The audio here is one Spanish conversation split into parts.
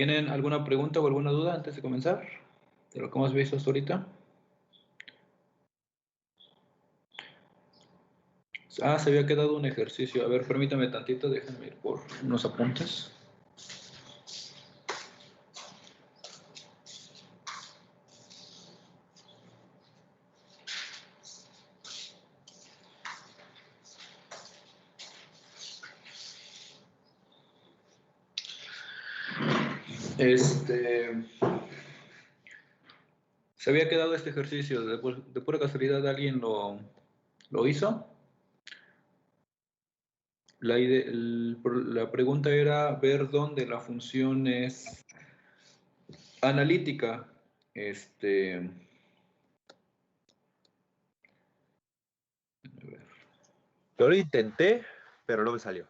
¿Tienen alguna pregunta o alguna duda antes de comenzar? De lo que hemos visto hasta ahorita. Ah, se había quedado un ejercicio. A ver, permítame tantito, déjenme ir por unos apuntes. Se había quedado este ejercicio. De pura casualidad, ¿alguien lo hizo? La pregunta era ver dónde la función es analítica. A ver. Yo lo intenté, pero no me salió.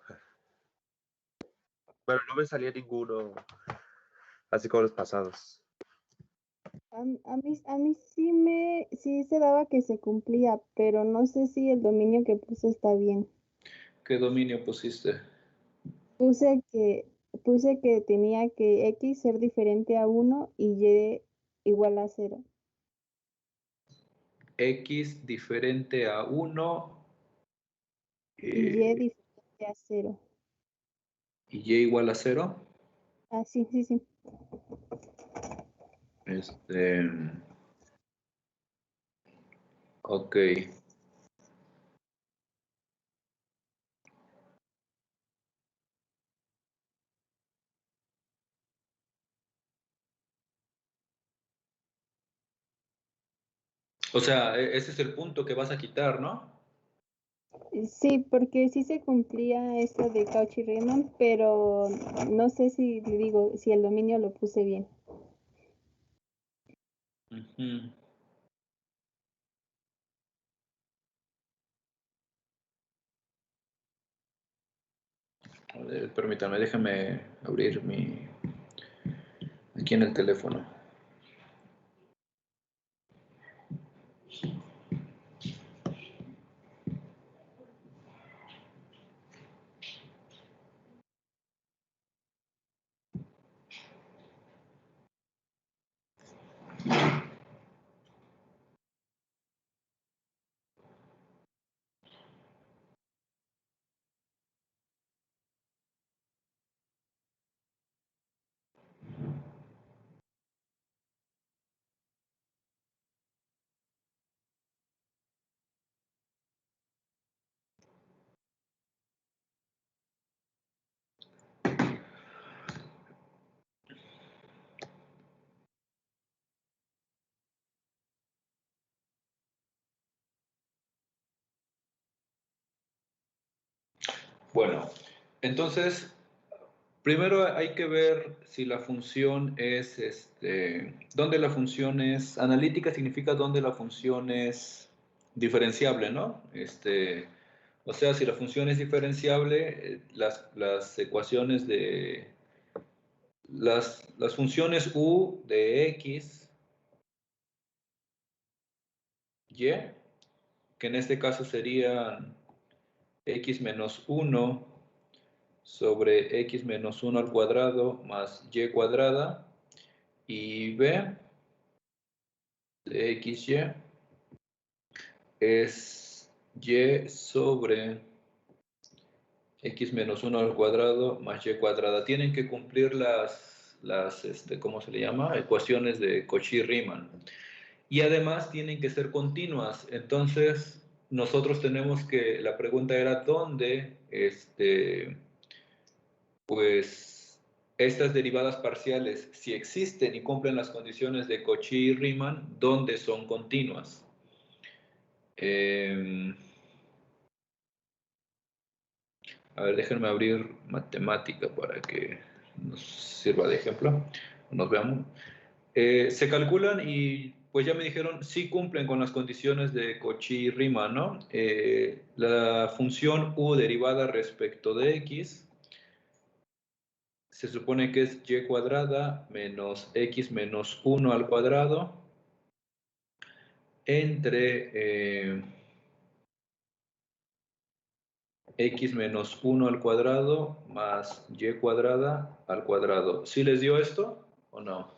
Bueno, no me salía ninguno, así como los pasados. A mí sí se daba que se cumplía, pero no sé si el dominio que puse está bien. ¿Qué dominio pusiste? Puse que tenía que X ser diferente a 1 y Y igual a 0. X diferente a 1 Y Y diferente a 0. y Y igual a 0. Ah, sí. Ok. O sea, ese es el punto que vas a quitar, ¿no? Sí, porque sí se cumplía esto de Cauchy-Riemann, pero no sé si le digo, si el dominio lo puse bien. Uh-huh. A ver, permítame, déjame abrir aquí en el teléfono. Bueno, entonces, primero hay que ver si la función es, dónde la función es analítica, significa dónde la función es diferenciable, ¿no? O sea, si la función es diferenciable, las ecuaciones de las funciones u de x, y, que en este caso serían x menos 1 sobre x menos 1 al cuadrado más y cuadrada, y b de xy es y sobre x menos 1 al cuadrado más y cuadrada. Tienen que cumplir ¿cómo se le llama? Ecuaciones de Cauchy-Riemann. Y además tienen que ser continuas. Entonces, nosotros tenemos que, la pregunta era dónde, pues, estas derivadas parciales, si existen y cumplen las condiciones de Cauchy-Riemann, ¿dónde son continuas? A ver, déjenme abrir matemática para que nos sirva de ejemplo. Nos veamos. Se calculan y pues ya me dijeron, sí cumplen con las condiciones de Cauchy-Riemann, ¿no? La función u derivada respecto de x se supone que es y cuadrada menos x menos 1 al cuadrado entre x menos 1 al cuadrado más y cuadrada al cuadrado. ¿Sí les dio esto o no?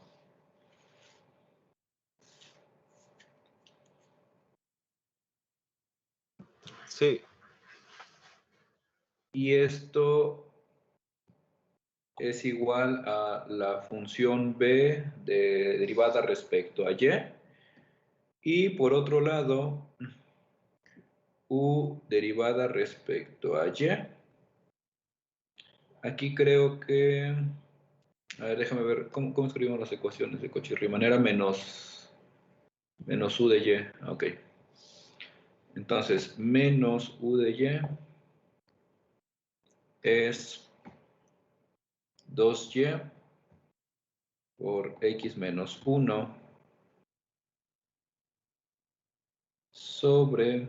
Sí. Y esto es igual a la función b de derivada respecto a y. Y por otro lado, u derivada respecto a y. Aquí creo que... A ver, déjame ver, ¿cómo escribimos las ecuaciones de Cauchy-Riemann? Era menos u de y, ok. Entonces, menos u de y es 2y por x menos 1 sobre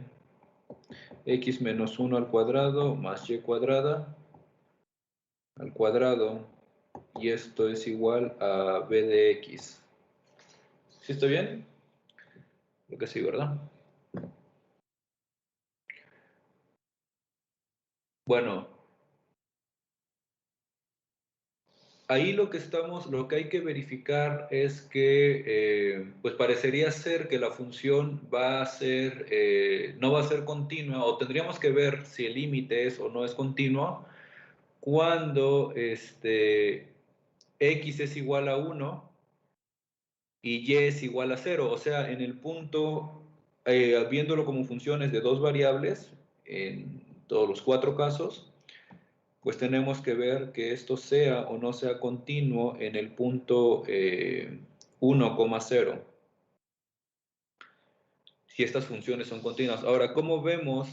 x menos 1 al cuadrado más y cuadrada al cuadrado, y esto es igual a b de x. ¿Sí está bien? Creo que sí, ¿verdad? Bueno, ahí lo que hay que verificar es que, pues parecería ser que la función va a ser, no va a ser continua, o tendríamos que ver si el límite es o no es continuo, cuando x es igual a 1 y y es igual a 0, o sea, en el punto, viéndolo como funciones de dos variables, en todos los 4 casos, pues tenemos que ver que esto sea o no sea continuo en el punto 1,0, si estas funciones son continuas. Ahora, ¿cómo vemos?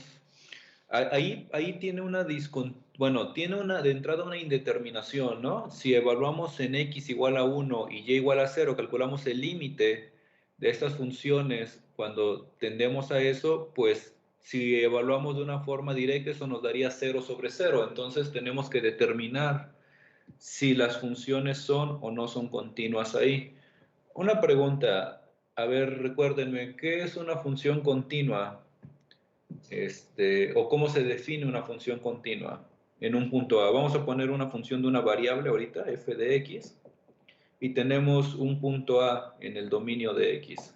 Ahí tiene de entrada una indeterminación, ¿no? Si evaluamos en x igual a 1 y y igual a 0, calculamos el límite de estas funciones cuando tendemos a eso, pues si evaluamos de una forma directa, eso nos daría 0 sobre 0. Entonces tenemos que determinar si las funciones son o no son continuas ahí. Una pregunta, a ver, recuérdenme, ¿qué es una función continua? O cómo se define una función continua en un punto A. Vamos a poner una función de una variable ahorita, f de x, y tenemos un punto A en el dominio de x.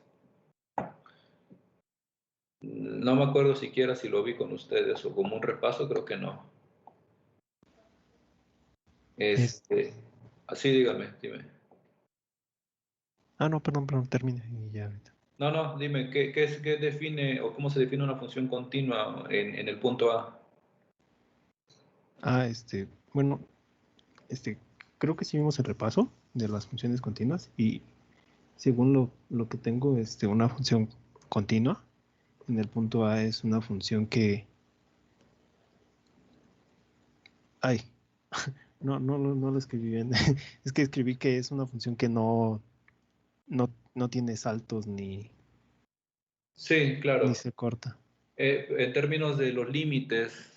No me acuerdo siquiera si lo vi con ustedes o como un repaso, creo que no. Así dígame, dime. No, perdón, termina y ya ahorita. No, dime, ¿qué define o cómo se define una función continua en el punto A? Bueno, creo que sí vimos el repaso de las funciones continuas y según lo que tengo, una función continua en el punto A es una función que... Ay, no lo escribí bien. Es que escribí que es una función que no tiene saltos ni Sí, claro. se corta. En términos de los límites,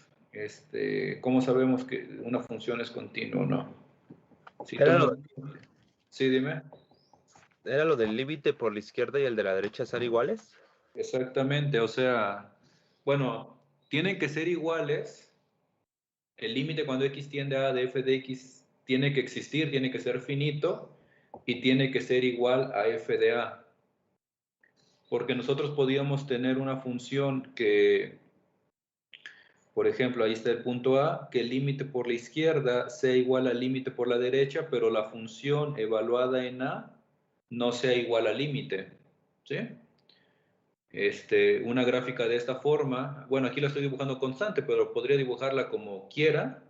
¿cómo sabemos que una función es continua o no? Si Era tomo... lo, Sí, dime. era lo del límite por la izquierda y el de la derecha ser iguales. Exactamente, o sea, bueno, tienen que ser iguales. El límite cuando x tiende a de f de x tiene que existir, tiene que ser finito y tiene que ser igual a f de a. Porque nosotros podíamos tener una función que, por ejemplo, ahí está el punto A, que el límite por la izquierda sea igual al límite por la derecha, pero la función evaluada en A no sea igual al límite, ¿sí? Una gráfica de esta forma, bueno, aquí la estoy dibujando constante, pero podría dibujarla como quiera,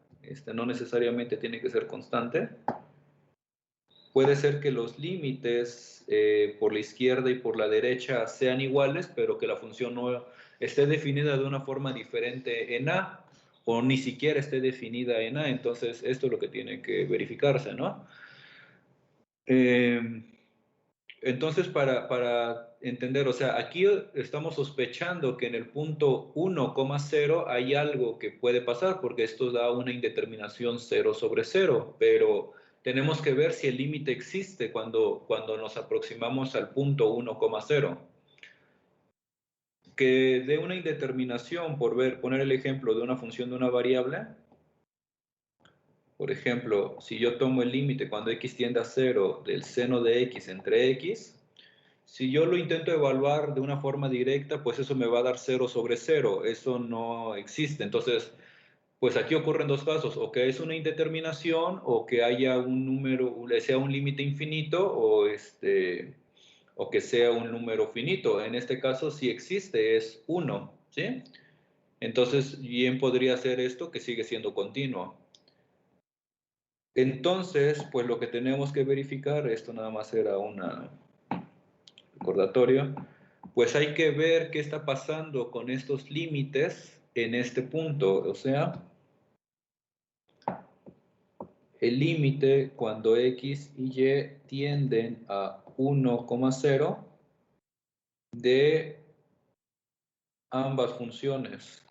no necesariamente tiene que ser constante. Puede ser que los límites por la izquierda y por la derecha sean iguales, pero que la función no esté definida de una forma diferente en A, o ni siquiera esté definida en A. Entonces, esto es lo que tiene que verificarse, ¿no? Entonces, para entender, o sea, aquí estamos sospechando que en el punto 1,0 hay algo que puede pasar, porque esto da una indeterminación 0 sobre 0, pero tenemos que ver si el límite existe cuando nos aproximamos al punto 1,0. que dé una indeterminación, poner el ejemplo de una función de una variable. Por ejemplo, si yo tomo el límite cuando x tiende a 0 del seno de x entre x, si yo lo intento evaluar de una forma directa, pues eso me va a dar 0 sobre 0. Eso no existe. Entonces, pues aquí ocurren dos casos, o que es una indeterminación, o que haya un número, sea un límite infinito, o que sea un número finito. En este caso, si existe, es 1, ¿sí? Entonces, bien podría ser esto que sigue siendo continuo. Entonces, pues lo que tenemos que verificar, esto nada más era un recordatorio, pues hay que ver qué está pasando con estos límites en este punto, o sea, el límite cuando x y y tienden a 1,0 de ambas funciones.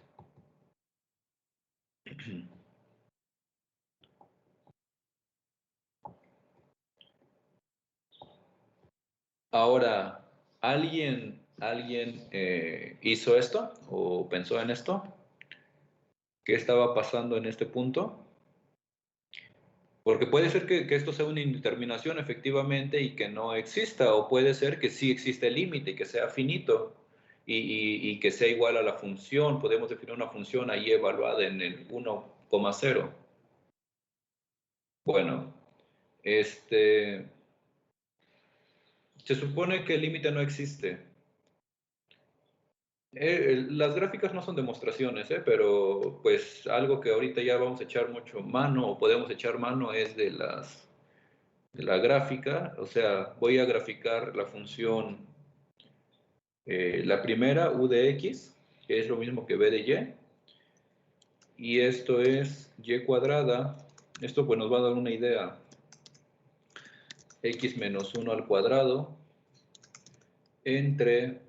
Ahora, ¿alguien hizo esto o pensó en esto? ¿Qué estaba pasando en este punto? Porque puede ser que esto sea una indeterminación efectivamente y que no exista, o puede ser que sí existe el límite y que sea finito y que sea igual a la función. Podemos definir una función ahí evaluada en el 1,0. Bueno, se supone que el límite no existe. Las gráficas no son demostraciones, pero pues algo que ahorita ya vamos a echar mucho mano o podemos echar mano es de la gráfica. O sea, voy a graficar la función, la primera, u de x, que es lo mismo que b de y esto es y cuadrada. Esto pues nos va a dar una idea. X menos 1 al cuadrado entre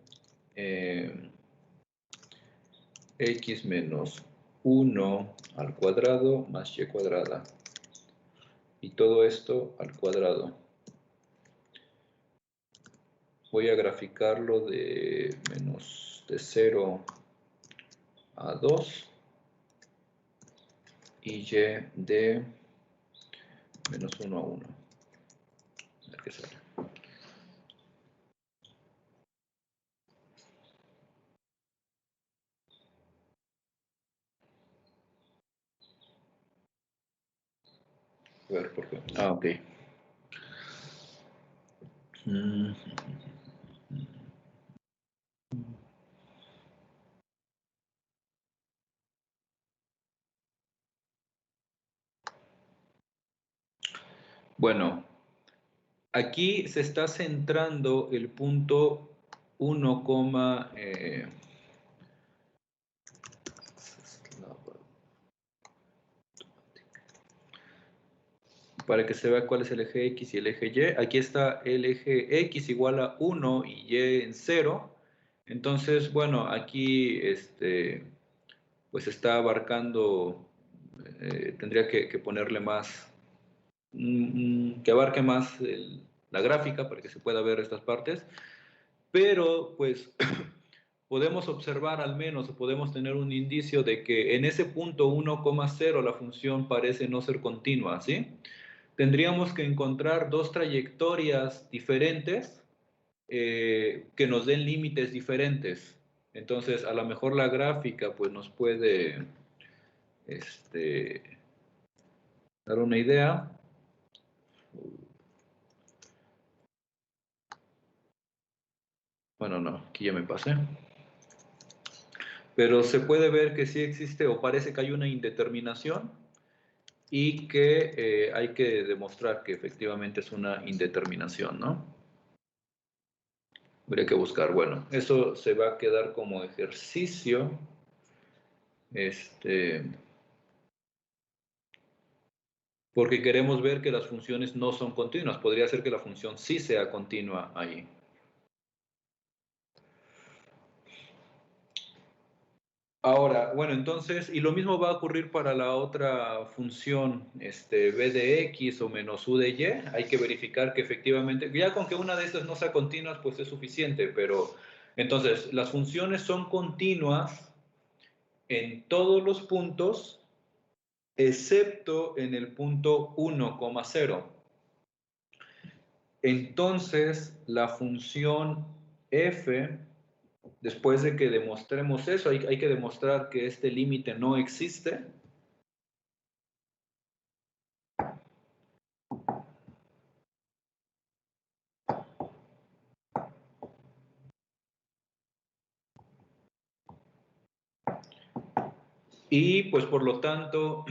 x menos 1 al cuadrado más y cuadrada. Y todo esto al cuadrado. Voy a graficarlo de 0 a 2 y de menos 1 a 1. A ver qué sale. A ver por qué. Ah, ok. Bueno, aquí se está centrando el punto 1, para que se vea cuál es el eje X y el eje Y. Aquí está el eje X igual a 1 y Y en 0. Entonces, bueno, aquí pues está abarcando, tendría que ponerle más, que abarque más la gráfica para que se pueda ver estas partes. Pero, pues, podemos observar al menos, o podemos tener un indicio de que en ese punto 1,0 la función parece no ser continua, ¿sí? Tendríamos que encontrar dos trayectorias diferentes que nos den límites diferentes. Entonces, a lo mejor la gráfica pues nos puede dar una idea. Bueno, no, aquí ya me pasé. Pero se puede ver que sí existe o parece que hay una indeterminación y que hay que demostrar que efectivamente es una indeterminación, ¿no? Habría que buscar, bueno, eso se va a quedar como ejercicio. Porque queremos ver que las funciones no son continuas. Podría ser que la función sí sea continua ahí. Ahora, bueno, entonces, y lo mismo va a ocurrir para la otra función, b de x o menos u de y. Hay que verificar que efectivamente, ya con que una de estas no sea continua, pues es suficiente, pero Entonces, las funciones son continuas en todos los puntos, excepto en el punto 1,0. Entonces, la función f, después de que demostremos eso, hay que demostrar que este límite no existe. Y pues por lo tanto,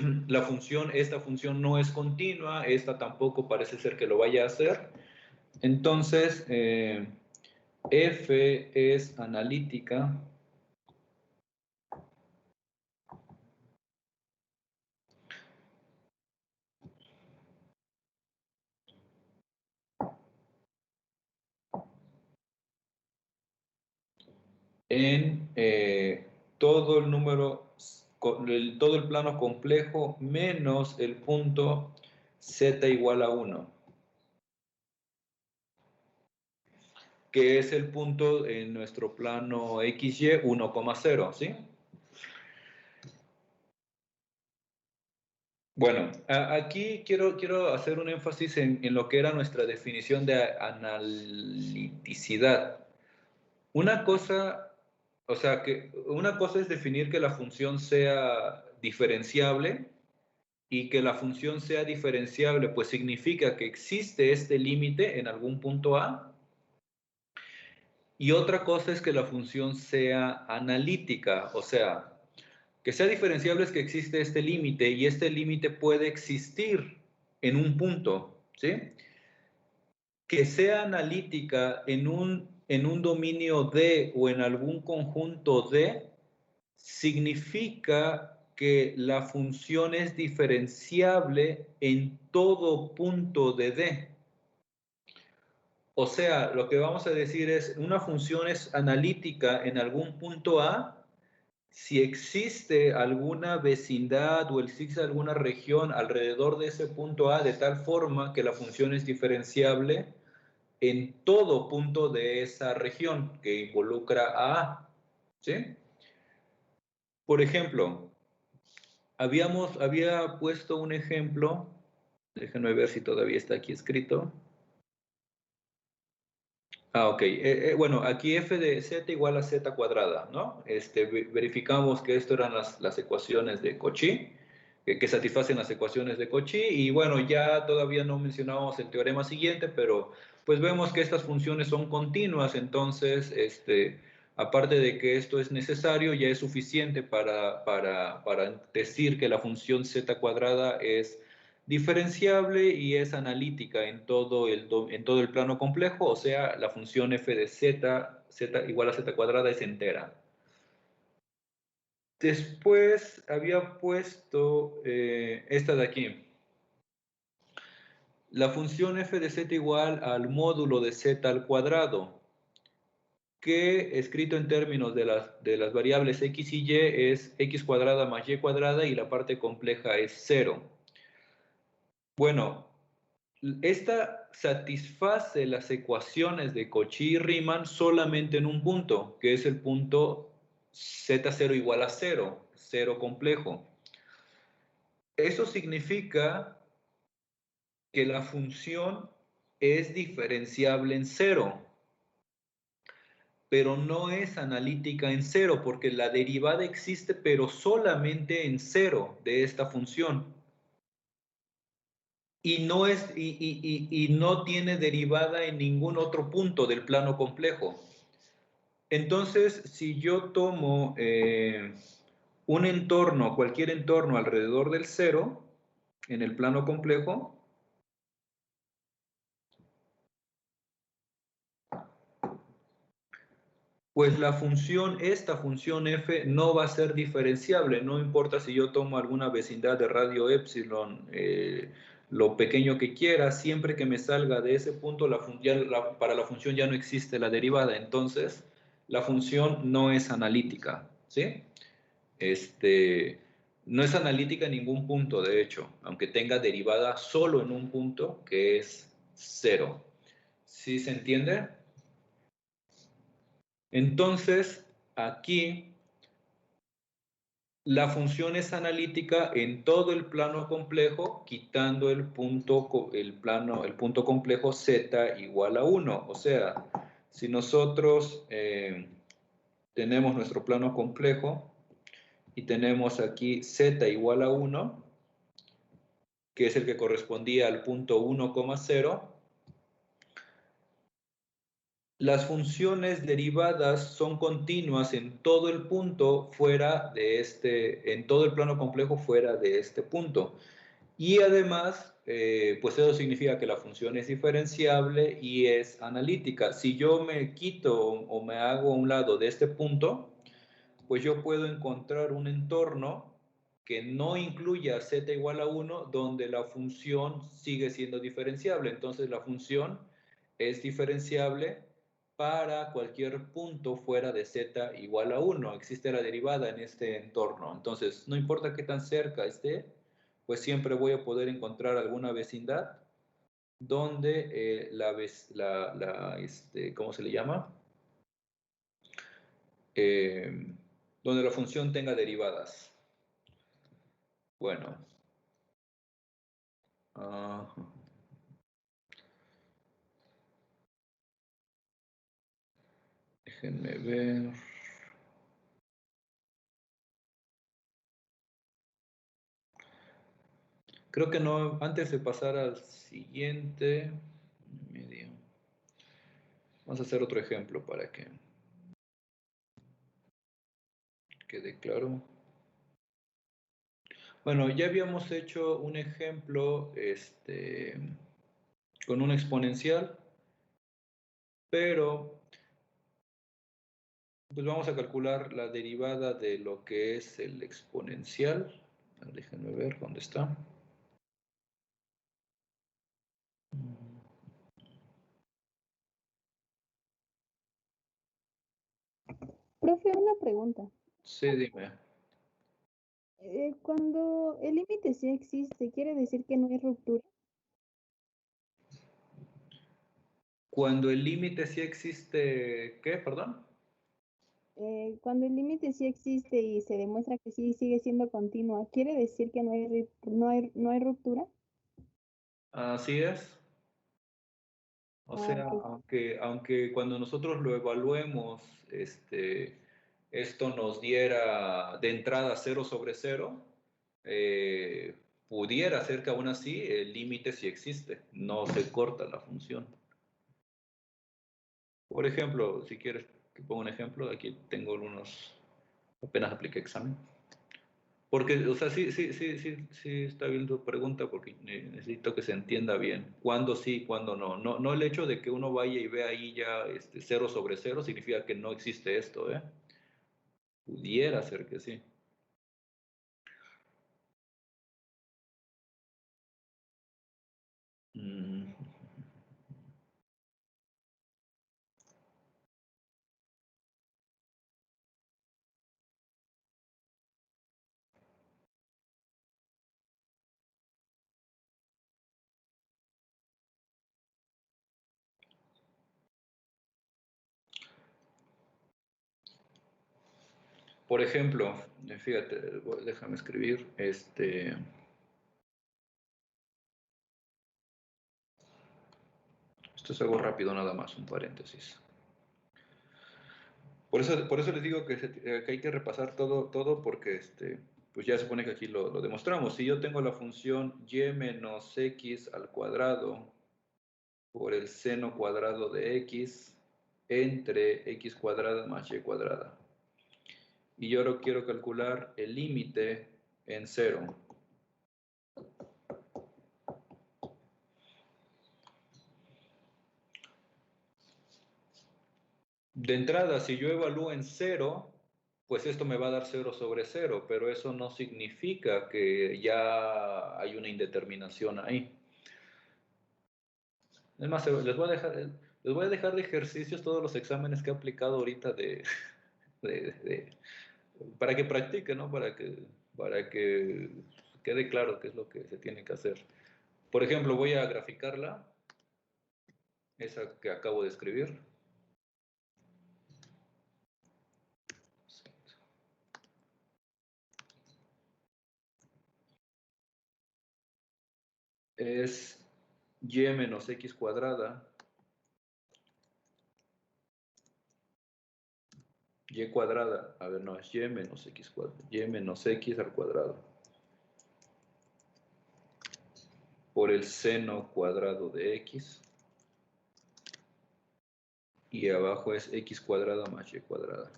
esta función no es continua, esta tampoco parece ser que lo vaya a hacer. Entonces, f es analítica en todo el número, todo el plano complejo menos el punto z igual a 1, que es el punto en nuestro plano XY 1,0, ¿sí? Bueno, aquí quiero hacer un énfasis en lo que era nuestra definición de analiticidad. Una cosa, o sea, que una cosa es definir que la función sea diferenciable, y que la función sea diferenciable, pues significa que existe este límite en algún punto A. Y otra cosa es que la función sea analítica, o sea, que sea diferenciable es que existe este límite y este límite puede existir en un punto, ¿sí? Que sea analítica en un dominio D o en algún conjunto D significa que la función es diferenciable en todo punto de D. O sea, lo que vamos a decir es, una función es analítica en algún punto A si existe alguna vecindad o existe alguna región alrededor de ese punto A de tal forma que la función es diferenciable en todo punto de esa región que involucra a A, ¿sí? Por ejemplo, había puesto un ejemplo, déjenme ver si todavía está aquí escrito. Ok. Bueno, aquí f de z igual a z cuadrada, ¿no? Verificamos que esto eran las ecuaciones de Cauchy, que satisfacen las ecuaciones de Cauchy, y bueno, ya todavía no mencionamos el teorema siguiente, pero pues vemos que estas funciones son continuas, entonces, aparte de que esto es necesario, ya es suficiente para decir que la función z cuadrada es diferenciable y es analítica en todo el plano complejo, o sea, la función f de z, z igual a z cuadrada es entera. Después había puesto esta de aquí. La función f de z igual al módulo de z al cuadrado, que escrito en términos de las variables x y y es x cuadrada más y cuadrada y la parte compleja es 0. Bueno, esta satisface las ecuaciones de Cauchy y Riemann solamente en un punto, que es el punto z0 igual a 0, 0 complejo. Eso significa que la función es diferenciable en 0, pero no es analítica en 0, porque la derivada existe, pero solamente en 0 de esta función. Y no tiene derivada en ningún otro punto del plano complejo. Entonces, si yo tomo un entorno, cualquier entorno alrededor del 0, en el plano complejo, pues esta función f no va a ser diferenciable, no importa si yo tomo alguna vecindad de radio epsilon, lo pequeño que quiera, siempre que me salga de ese punto, para la función ya no existe la derivada, entonces la función no es analítica, ¿sí? No es analítica en ningún punto, de hecho, aunque tenga derivada solo en un punto, que es 0. ¿Sí se entiende? Entonces, aquí la función es analítica en todo el plano complejo, quitando el punto complejo z igual a 1. O sea, si nosotros tenemos nuestro plano complejo y tenemos aquí z igual a 1, que es el que correspondía al punto 1,0, las funciones derivadas son continuas en todo el punto fuera de en todo el plano complejo fuera de este punto. Y además, pues eso significa que la función es diferenciable y es analítica. Si yo me quito o me hago a un lado de este punto, pues yo puedo encontrar un entorno que no incluya z igual a 1, donde la función sigue siendo diferenciable. Entonces la función es diferenciable para cualquier punto fuera de z igual a 1. Existe la derivada en este entorno. Entonces, no importa qué tan cerca esté, pues siempre voy a poder encontrar alguna vecindad donde ¿cómo se le llama? Donde la función tenga derivadas. Bueno. Déjenme ver. Creo que no, antes de pasar al siguiente, medio. Vamos a hacer otro ejemplo para que quede claro. Bueno, ya habíamos hecho un ejemplo con un exponencial, pero pues vamos a calcular la derivada de lo que es el exponencial. Déjenme ver dónde está. Profe, una pregunta. Sí, dime. Cuando el límite sí existe, ¿quiere decir que no hay ruptura? Cuando el límite sí existe, ¿qué? Perdón. Cuando el límite sí existe y se demuestra que sí sigue siendo continua, ¿quiere decir que no hay ruptura? Así es. O sea, Ok. aunque cuando nosotros lo evaluemos, esto nos diera de entrada 0/0, pudiera ser que aún así el límite sí existe, no se corta la función. Por ejemplo, si quieres que ponga un ejemplo, aquí tengo apenas apliqué examen. Porque, o sea, sí está bien tu pregunta, porque necesito que se entienda bien cuándo sí, cuándo no. No el hecho de que uno vaya y vea ahí ya 0/0 significa que no existe esto, ¿eh? Pudiera ser que sí. Mm. Por ejemplo, fíjate, déjame escribir, esto es algo rápido nada más, un paréntesis. Por eso les digo que hay que repasar todo porque pues ya se supone que aquí lo demostramos. Si yo tengo la función y menos x al cuadrado por el seno cuadrado de x entre x cuadrada más y cuadrada. Y yo ahora quiero calcular el límite en 0. De entrada, si yo evalúo en 0, pues esto me va a dar 0/0, pero eso no significa que ya hay una indeterminación ahí. Es más, les voy a dejar de ejercicios todos los exámenes que he aplicado ahorita para que practiquen, ¿no? Para que quede claro qué es lo que se tiene que hacer. Por ejemplo, voy a graficarla, esa que acabo de escribir. es y menos x cuadrada, y cuadrada, a ver, no, es y menos x cuadrada, y menos x al cuadrado, por el seno cuadrado de x, y abajo es x cuadrada más y cuadrada.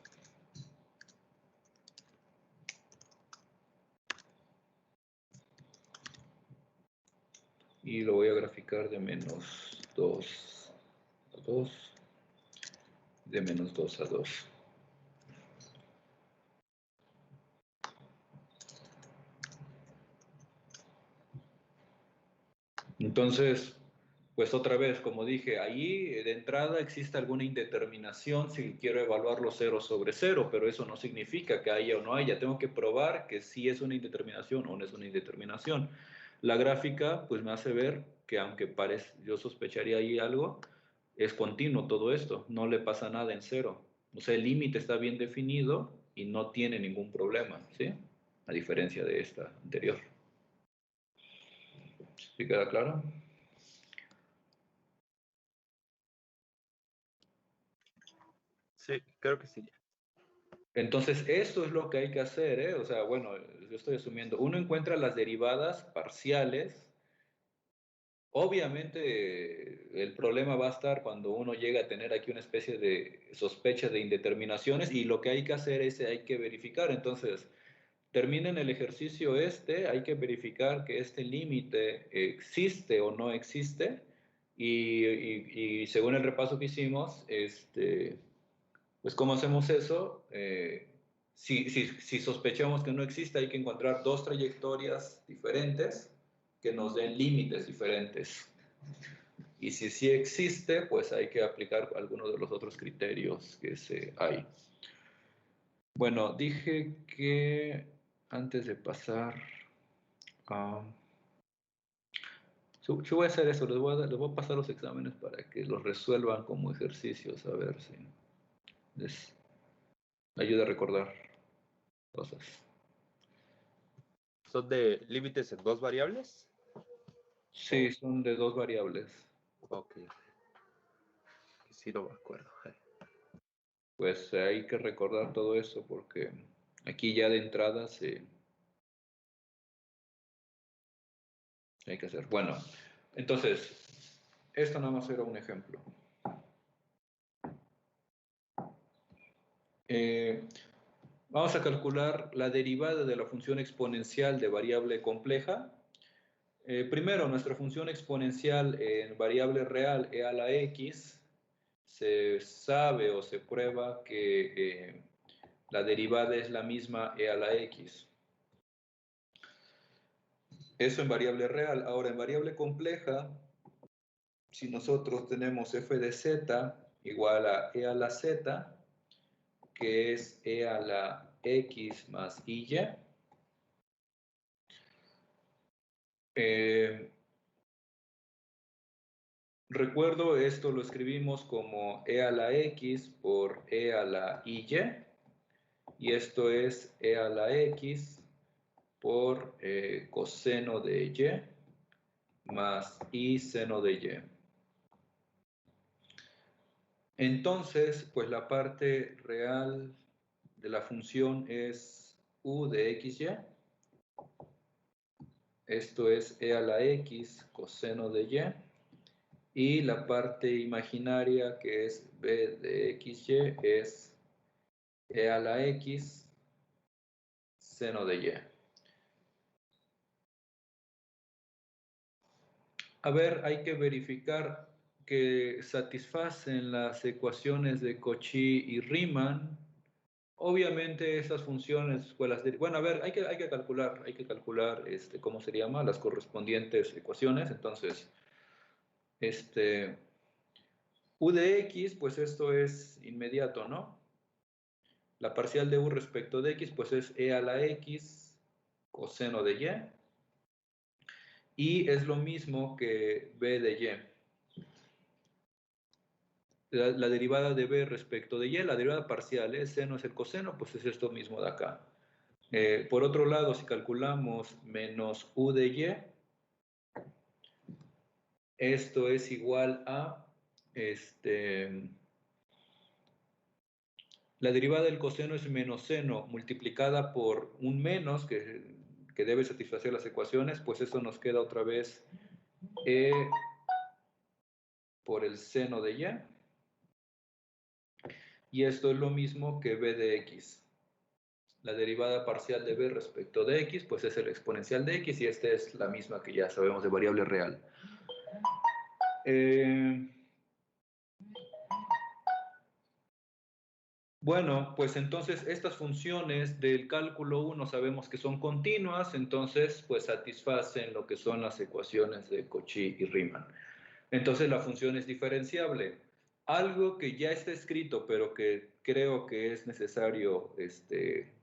Y lo voy a graficar de menos 2 a 2, de menos 2 a 2. Entonces, pues otra vez, como dije, ahí de entrada existe alguna indeterminación si quiero evaluarlo 0 sobre 0, pero eso no significa que haya o no haya. Tengo que probar que sí es una indeterminación o no es una indeterminación. La gráfica, pues me hace ver que aunque yo sospecharía ahí algo, es continuo todo esto, no le pasa nada en cero. O sea, el límite está bien definido y no tiene ningún problema, ¿sí? A diferencia de esta anterior. ¿Sí queda claro? Sí, creo que sí. Entonces, esto es lo que hay que hacer, ¿eh? O sea, bueno, yo estoy asumiendo. Uno encuentra las derivadas parciales. Obviamente, el problema va a estar cuando uno llega a tener aquí una especie de sospecha de indeterminaciones y lo que hay que hacer es, hay que verificar. Entonces, terminen el ejercicio hay que verificar que este límite existe o no existe y según el repaso que hicimos, pues, ¿cómo hacemos eso? Si sospechamos que no existe, hay que encontrar dos trayectorias diferentes que nos den límites diferentes. Y si sí existe, pues hay que aplicar algunos de los otros criterios que hay. Bueno, dije que antes de pasar yo voy a hacer eso, les voy a pasar los exámenes para que los resuelvan como ejercicios, a ver si les ayuda a recordar cosas. ¿Son de límites en dos variables? Sí, son de dos variables. Ok. Sí, no me acuerdo. Pues hay que recordar todo eso porque aquí ya de entrada hay que hacer. Bueno, entonces, esto nada más era un ejemplo. Vamos a calcular la derivada de la función exponencial de variable compleja. Primero, nuestra función exponencial en variable real e a la x, se sabe o se prueba que la derivada es la misma e a la x. Eso en variable real. Ahora, en variable compleja, si nosotros tenemos f de z igual a e a la z, que es e a la x más y, recuerdo, esto lo escribimos como e a la x por e a la y, y esto es e a la x por coseno de y más y seno de y. Entonces, pues la parte real de la función es u de xy. Esto es e a la x coseno de y. Y la parte imaginaria, que es b de xy, es e a la x seno de y. A ver, hay que verificar que satisfacen las ecuaciones de Cauchy y Riemann. Obviamente esas funciones, pues bueno, a ver, hay que calcular, ¿cómo se llama? Las correspondientes ecuaciones. Entonces, u de x, pues esto es inmediato, ¿no? La parcial de u respecto de x, pues es e a la x coseno de y. Y es lo mismo que b de y. La derivada de b respecto de y, la derivada parcial, seno es el coseno, pues es esto mismo de acá. Por otro lado, si calculamos menos u de y, Esto es igual a la derivada del coseno es menos seno multiplicada por un menos que debe satisfacer las ecuaciones, pues eso nos queda otra vez e por el seno de y. Y esto es lo mismo que b de x. La derivada parcial de b respecto de x, pues es el exponencial de x, y esta es la misma que ya sabemos de variable real. Bueno, pues entonces estas funciones del cálculo 1 sabemos que son continuas, entonces pues satisfacen lo que son las ecuaciones de Cauchy y Riemann. Entonces la función es diferenciable. Algo que ya está escrito, pero que creo que es necesario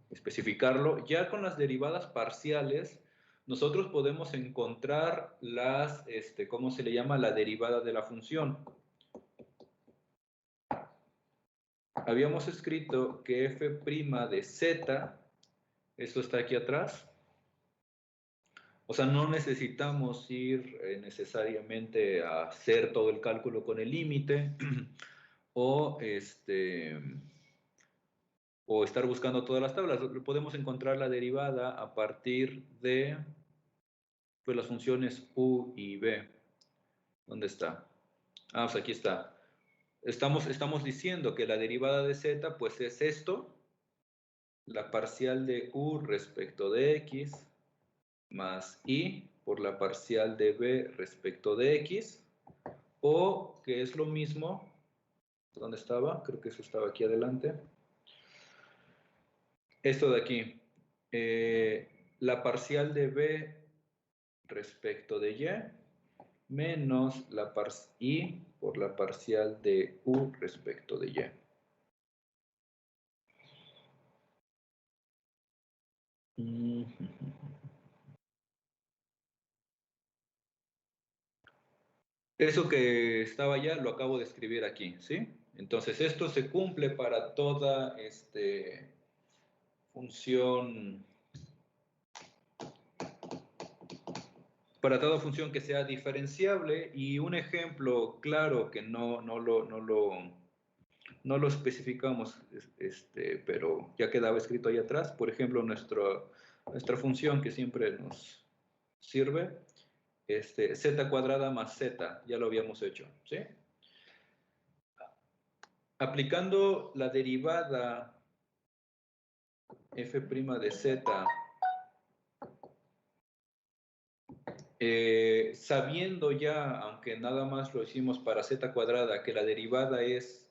especificarlo, ya con las derivadas parciales, nosotros podemos encontrar las, ¿cómo se le llama? La derivada de la función. Habíamos escrito que f' de z, esto está aquí atrás. O sea, no necesitamos ir necesariamente a hacer todo el cálculo con el límite o, o estar buscando todas las tablas. Podemos encontrar la derivada a partir de pues, las funciones u y b. ¿Dónde está? Ah, pues aquí está. Estamos diciendo que la derivada de z pues es esto, la parcial de u respecto de x, más i por la parcial de b respecto de x, o que es lo mismo, ¿dónde estaba? Creo que eso estaba aquí adelante. Esto de aquí, la parcial de b respecto de y, menos la i por la parcial de u respecto de y. Eso que estaba ya lo acabo de escribir aquí, ¿sí? Entonces esto se cumple para toda función, para toda función que sea diferenciable, y un ejemplo claro que no lo especificamos, pero ya quedaba escrito ahí atrás, por ejemplo, nuestra función que siempre nos sirve, z cuadrada más z, ya lo habíamos hecho, ¿sí? Aplicando la derivada f' de z, sabiendo ya, aunque nada más lo hicimos para z cuadrada, que la derivada es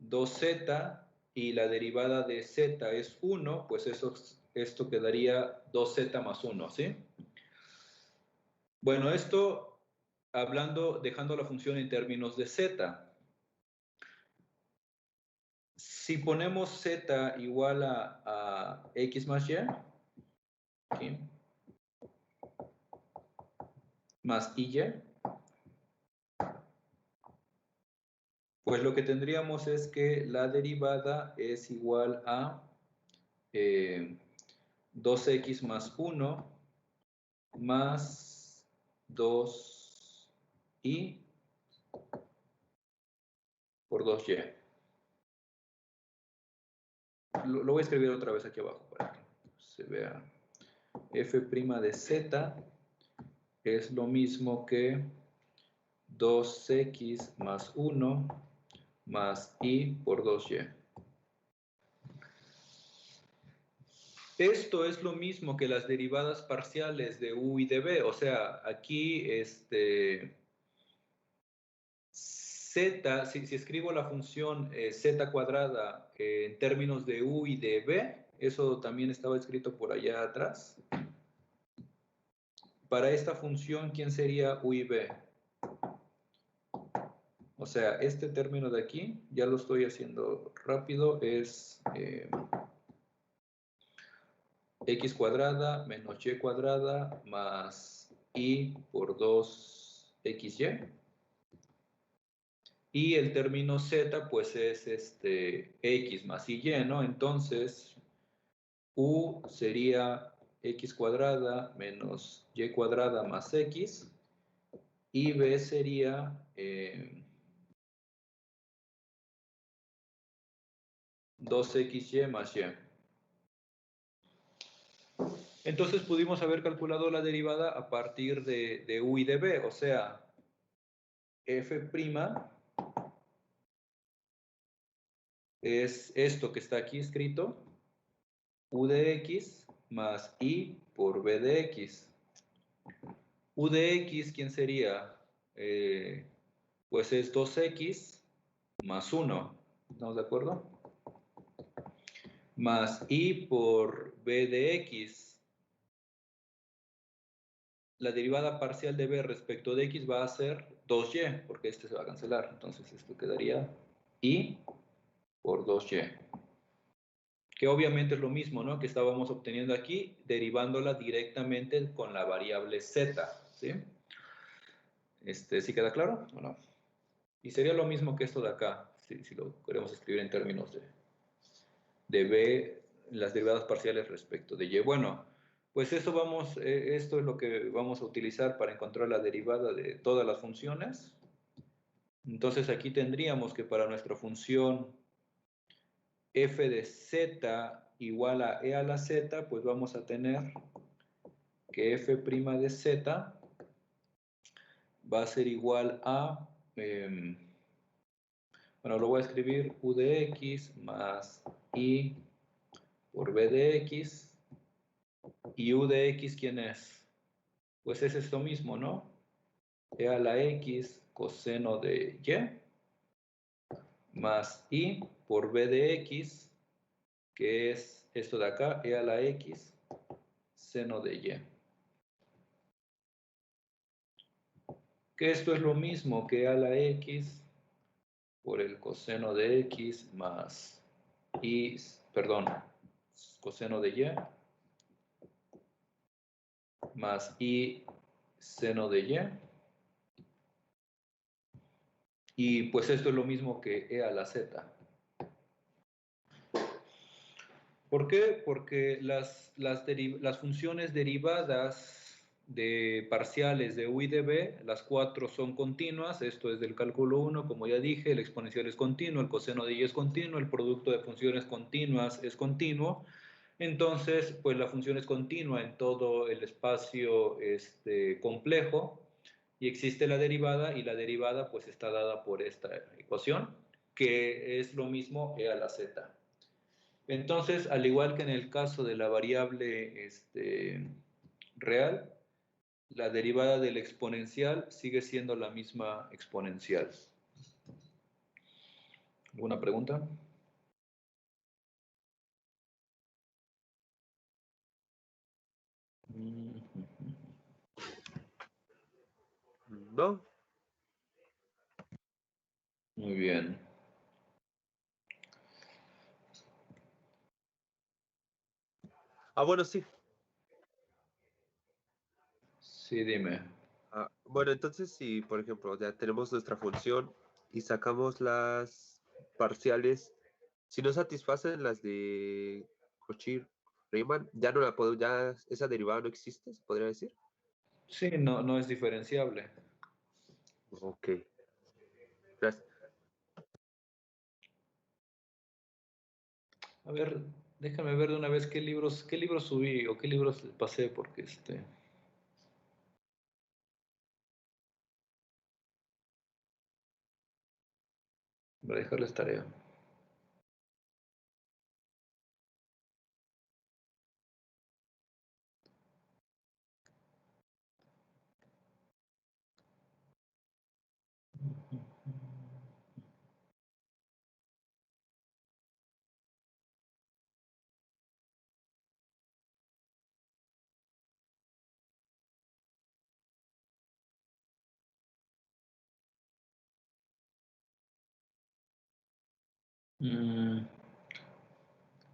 2z y la derivada de z es 1, pues esto quedaría 2z más 1, ¿sí? Bueno, esto dejando la función en términos de z. Si ponemos z igual a x más y, ¿sí? Más y, pues lo que tendríamos es que la derivada es igual a 2x más 1 más 2y por 2y. Lo voy a escribir otra vez aquí abajo para que se vea. f' de z es lo mismo que 2x más 1 más y por 2y. Esto es lo mismo que las derivadas parciales de u y de b. O sea, aquí z, si escribo la función z cuadrada en términos de u y de b, eso también estaba escrito por allá atrás. Para esta función, ¿quién sería u y b? O sea, este término de aquí, ya lo estoy haciendo rápido, es x cuadrada menos y cuadrada más y por 2xy. Y el término z, pues es x más y, ¿no? Entonces, u sería x cuadrada menos y cuadrada más x. y b sería 2xy más y. Entonces pudimos haber calculado la derivada a partir de u y de b, o sea, f' es esto que está aquí escrito, u de x más i por b de x. U de x, ¿quién sería? Pues es 2x más 1, ¿estamos de acuerdo? Más i por b de x. La derivada parcial de b respecto de x va a ser 2y, porque este se va a cancelar. Entonces esto quedaría i por 2y. Que obviamente es lo mismo, ¿no? Que estábamos obteniendo aquí, derivándola directamente con la variable z, ¿sí? ¿Sí queda claro o no? Y sería lo mismo que esto de acá, si lo queremos escribir en términos de b, las derivadas parciales respecto de y. Bueno, pues esto es lo que vamos a utilizar para encontrar la derivada de todas las funciones. Entonces aquí tendríamos que para nuestra función f de z igual a e a la z, pues vamos a tener que f' de z va a ser igual a, bueno, lo voy a escribir u de x más i por b de x, y u de x, ¿quién es? Pues es esto mismo, ¿no? E a la x coseno de y, más i por b de x, que es esto de acá, e a la x seno de y. Que esto es lo mismo que e a la x por el coseno de x más i, perdón, coseno de y, más i seno de y. Y pues esto es lo mismo que e a la z. ¿Por qué? Porque las funciones derivadas de parciales de u y de b, las cuatro son continuas. Esto es del cálculo 1, como ya dije, el exponencial es continuo, el coseno de y es continuo, el producto de funciones continuas es continuo. Entonces, pues la función es continua en todo el espacio complejo, y existe la derivada, y la derivada pues está dada por esta ecuación, que es lo mismo e a la z. Entonces, al igual que en el caso de la variable real, la derivada del exponencial sigue siendo la misma exponencial. ¿Alguna pregunta? No. Muy bien. Bueno, sí. Sí, dime. Bueno, entonces si, por ejemplo, ya tenemos nuestra función y sacamos las parciales, si no satisfacen las de Cauchy-Riemann, ya no la puedo, ya esa derivada no existe, se podría decir. Sí, no es diferenciable. Ok. Gracias. A ver, déjame ver de una vez qué libros subí o qué libros pasé, porque para dejarles tarea.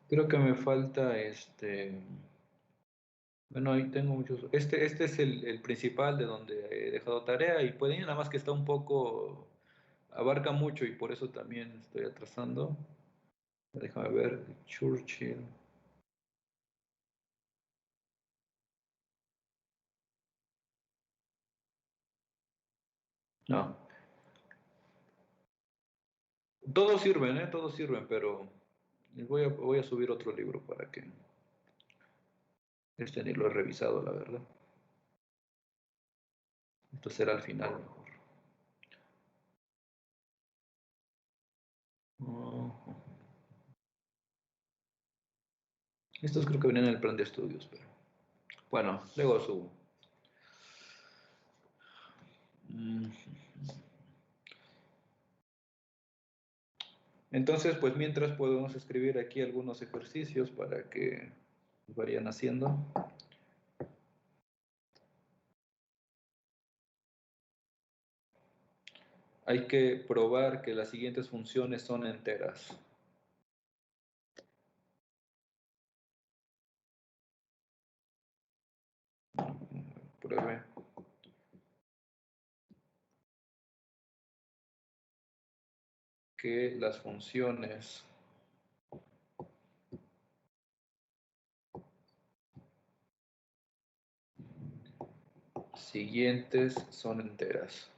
Creo que me falta bueno, ahí tengo muchos. Este es el principal de donde he dejado tarea, y pueden, nada más que está un poco, abarca mucho y por eso también estoy atrasando. Déjame ver, Churchill. No. Todos sirven, todos sirven, pero voy a subir otro libro para que este ni lo he revisado, la verdad. Esto será al final mejor. Estos creo que vienen en el plan de estudios, pero bueno, luego subo. Entonces, pues mientras podemos escribir aquí algunos ejercicios para que vayan haciendo. Hay que probar que las siguientes funciones son enteras. Pruebe. Que las funciones siguientes son enteras.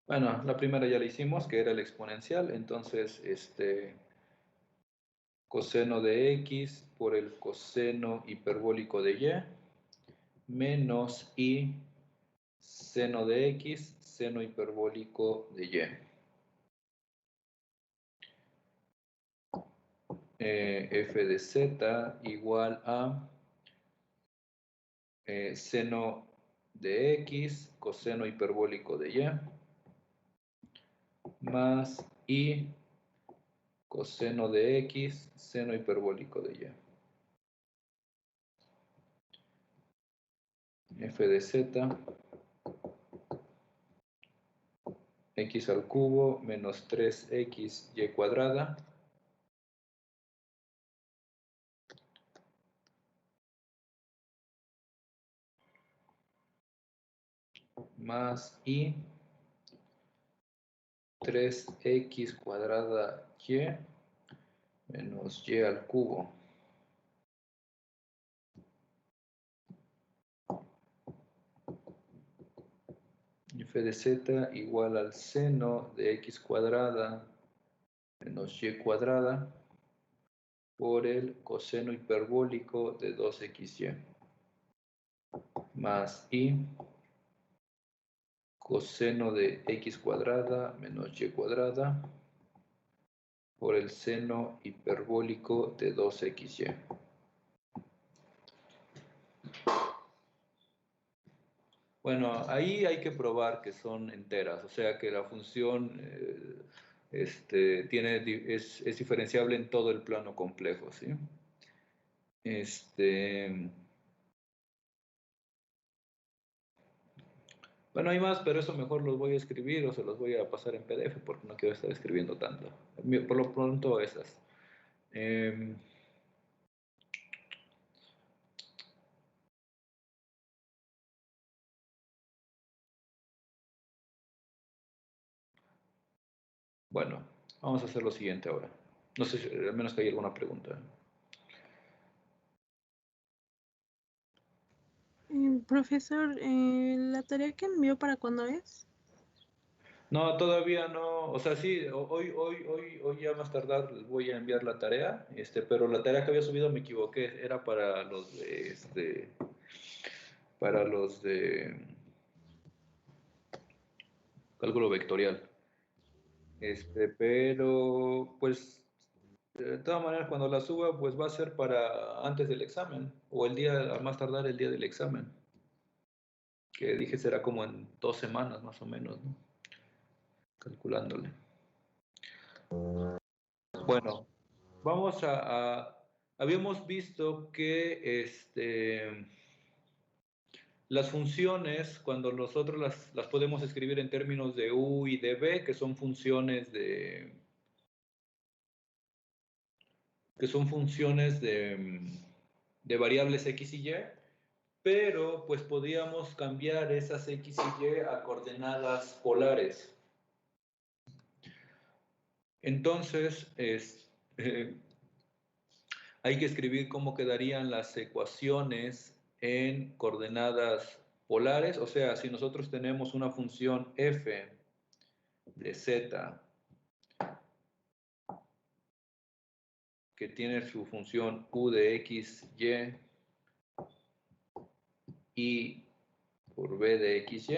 Bueno, la primera ya la hicimos, que era el exponencial. Entonces, coseno de x por el coseno hiperbólico de y menos i seno de x, seno hiperbólico de y. F de z igual a seno de x, coseno hiperbólico de y, más i coseno de x, seno hiperbólico de y. F de z, x al cubo menos 3xy cuadrada más i 3x cuadrada y menos y al cubo. F de z igual al seno de x cuadrada menos y cuadrada por el coseno hiperbólico de 2xy más i coseno de x cuadrada menos y cuadrada por el seno hiperbólico de 2xy. Bueno, ahí hay que probar que son enteras, o sea que la función es diferenciable en todo el plano complejo, ¿sí? Bueno, hay más, pero eso mejor los voy a escribir o se los voy a pasar en PDF porque no quiero estar escribiendo tanto. Por lo pronto esas. Bueno, vamos a hacer lo siguiente ahora. No sé si al menos que hay alguna pregunta. Profesor, ¿la tarea que envió para cuándo es? No, todavía no. O sea, sí, hoy ya más tardar les voy a enviar la tarea, pero la tarea que había subido me equivoqué. Era para los de cálculo vectorial. Pero pues de todas maneras cuando la suba pues va a ser para antes del examen o el día, a más tardar el día del examen, que dije será como en 2 semanas más o menos, ¿no? Calculándole. Bueno, vamos habíamos visto que las funciones, cuando nosotros las podemos escribir en términos de u y de b, que son funciones de variables x y y, pero pues podíamos cambiar esas x y y a coordenadas polares. Entonces, hay que escribir cómo quedarían las ecuaciones en coordenadas polares. O sea, si nosotros tenemos una función f de z que tiene su función u de x, y por b de x, y.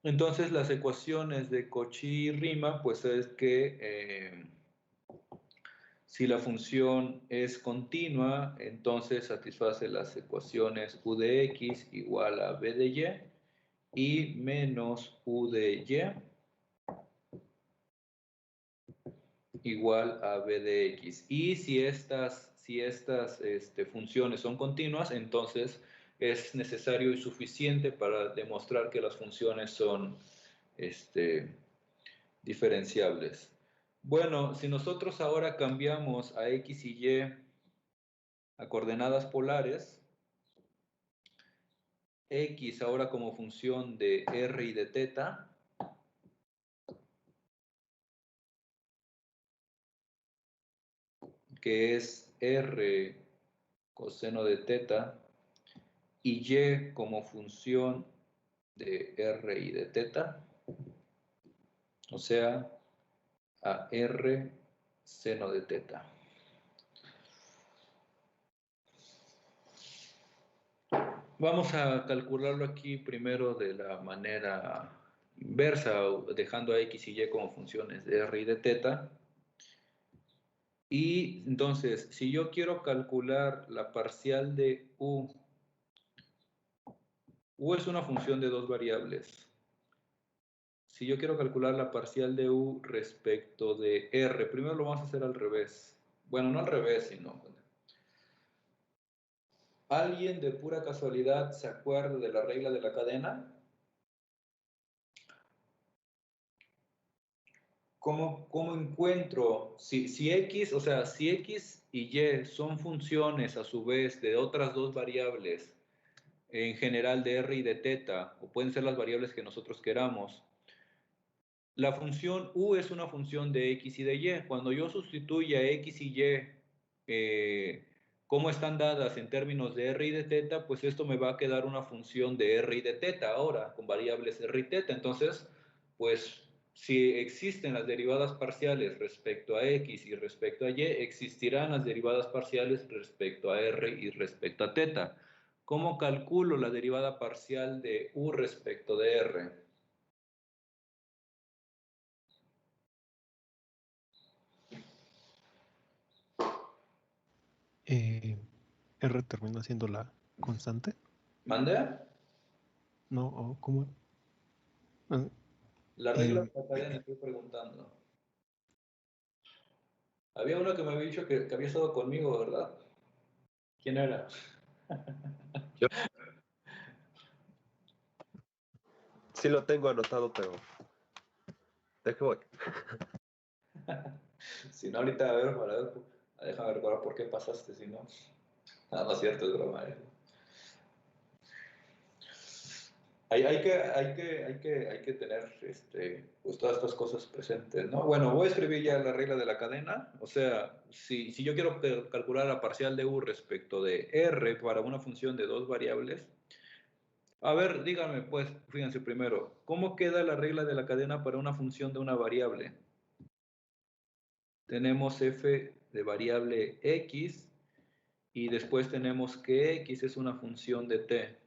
Entonces las ecuaciones de Cauchy-Riemann pues es que si la función es continua, entonces satisface las ecuaciones u de x igual a b de y menos u de y igual a b de x. Y si estas funciones son continuas, entonces es necesario y suficiente para demostrar que las funciones son diferenciables. Bueno, si nosotros ahora cambiamos a x y y a coordenadas polares, x ahora como función de r y de teta, que es r coseno de teta, y y como función de r y de teta, o sea, a r seno de teta. Vamos a calcularlo aquí primero de la manera inversa, dejando a x y y como funciones de r y de teta. Y entonces, si yo quiero calcular la parcial de u es una función de dos variables. Si yo quiero calcular la parcial de u respecto de r, primero lo vamos a hacer al revés. Bueno, no al revés, sino... ¿Alguien de pura casualidad se acuerda de la regla de la cadena? ¿Cómo encuentro? Si x, o sea, si x y y son funciones a su vez de otras dos variables, en general de r y de teta, o pueden ser las variables que nosotros queramos, la función u es una función de x y de y. Cuando yo sustituya x y y como están dadas en términos de r y de teta, pues esto me va a quedar una función de r y de teta ahora, con variables r y teta. Entonces, pues si existen las derivadas parciales respecto a x y respecto a y, existirán las derivadas parciales respecto a r y respecto a teta. ¿Cómo calculo la derivada parcial de u respecto de r? R termina siendo la constante. ¿Mande? No, o ¿cómo? Ah, La regla de la cadena, estoy preguntando. Había uno que me había dicho que había estado conmigo, ¿verdad? ¿Quién era? Yo sí lo tengo anotado, pero ¿de qué voy? Si no, ahorita a ver, déjame recordar por qué pasaste, si no. Nada, no es cierto, es broma. Hay que tener pues todas estas cosas presentes, ¿no? Bueno, voy a escribir ya la regla de la cadena. O sea, si yo quiero calcular la parcial de u respecto de r para una función de dos variables, a ver, díganme, pues, fíjense primero, ¿cómo queda la regla de la cadena para una función de una variable? Tenemos f de variable x y después tenemos que x es una función de t.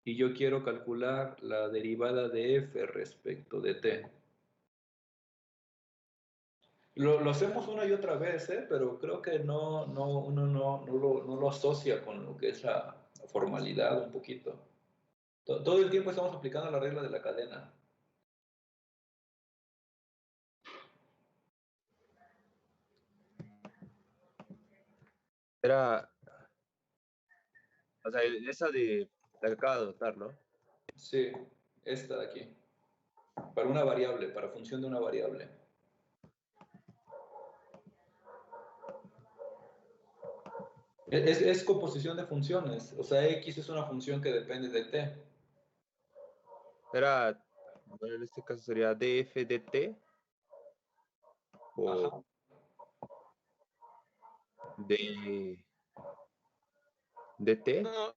Y yo quiero calcular la derivada de f respecto de t. Lo hacemos una y otra vez, pero creo que uno no lo asocia con lo que es la formalidad un poquito. Todo el tiempo estamos aplicando la regla de la cadena. Era, o sea, esa de la que acabo de anotar, ¿no? Sí, esta de aquí. Para una variable, para función de una variable. Es composición de funciones. O sea, x es una función que depende de t. Era Bueno, en este caso sería df de t Ajá. por d dt. No,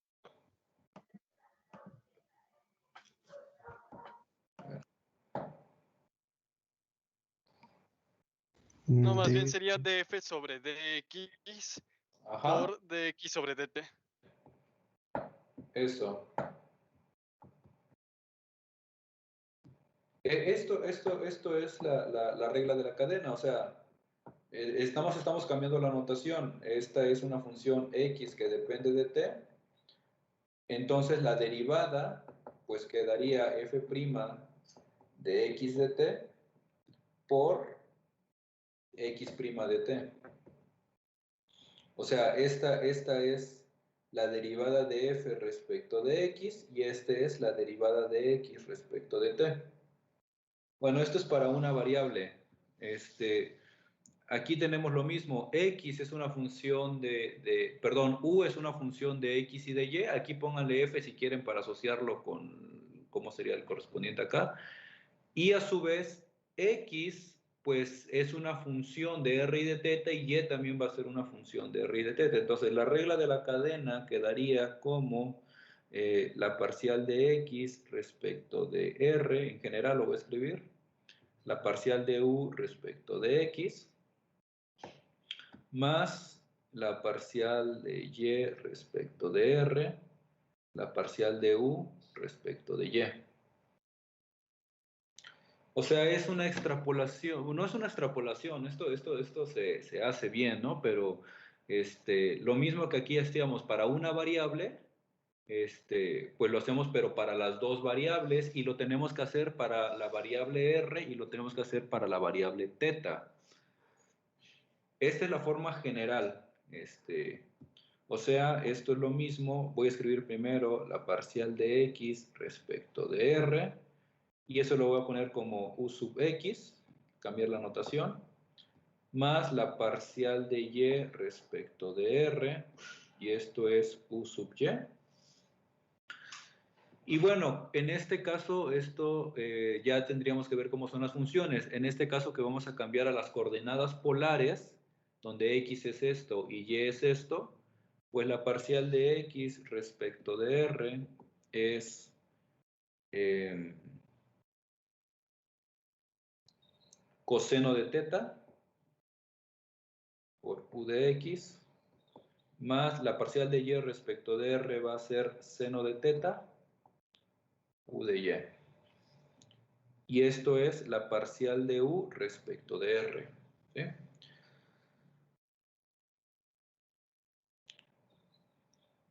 no, más bien De sería df sobre dx Ajá. por dx sobre dt. Eso. Esto es la regla de la cadena, o sea, estamos cambiando la notación. Esta es una función x que depende de t. Entonces la derivada, pues quedaría f' de x de t por x' de t. O sea, esta es la derivada de f respecto de x y esta es la derivada de x respecto de t. Bueno, esto es para una variable. Aquí tenemos lo mismo. X es una función perdón, U es una función de X y de Y. Aquí pónganle F si quieren para asociarlo con cómo sería el correspondiente acá. Y a su vez, X, pues es una función de R y de teta y Y también va a ser una función de R y de teta. Entonces, la regla de la cadena quedaría como la parcial de X respecto de R, en general lo voy a escribir, la parcial de U respecto de X, más la parcial de Y respecto de R, la parcial de U respecto de Y. O sea, es una extrapolación, no es una extrapolación, esto se hace bien, ¿no? Pero lo mismo que aquí hacíamos para una variable, pues lo hacemos pero para las dos variables y lo tenemos que hacer para la variable R y lo tenemos que hacer para la variable teta. Esta es la forma general, o sea, esto es lo mismo, voy a escribir primero la parcial de X respecto de R, y eso lo voy a poner como U sub X, cambiar la notación, más la parcial de Y respecto de R, y esto es U sub Y. Y bueno, en este caso, esto ya tendríamos que ver cómo son las funciones. En este caso que vamos a cambiar a las coordenadas polares, donde X es esto y Y es esto, pues la parcial de X respecto de R es coseno de teta por U de X, más la parcial de Y respecto de R va a ser seno de teta, U de Y. Y esto es la parcial de U respecto de R. ¿Sí?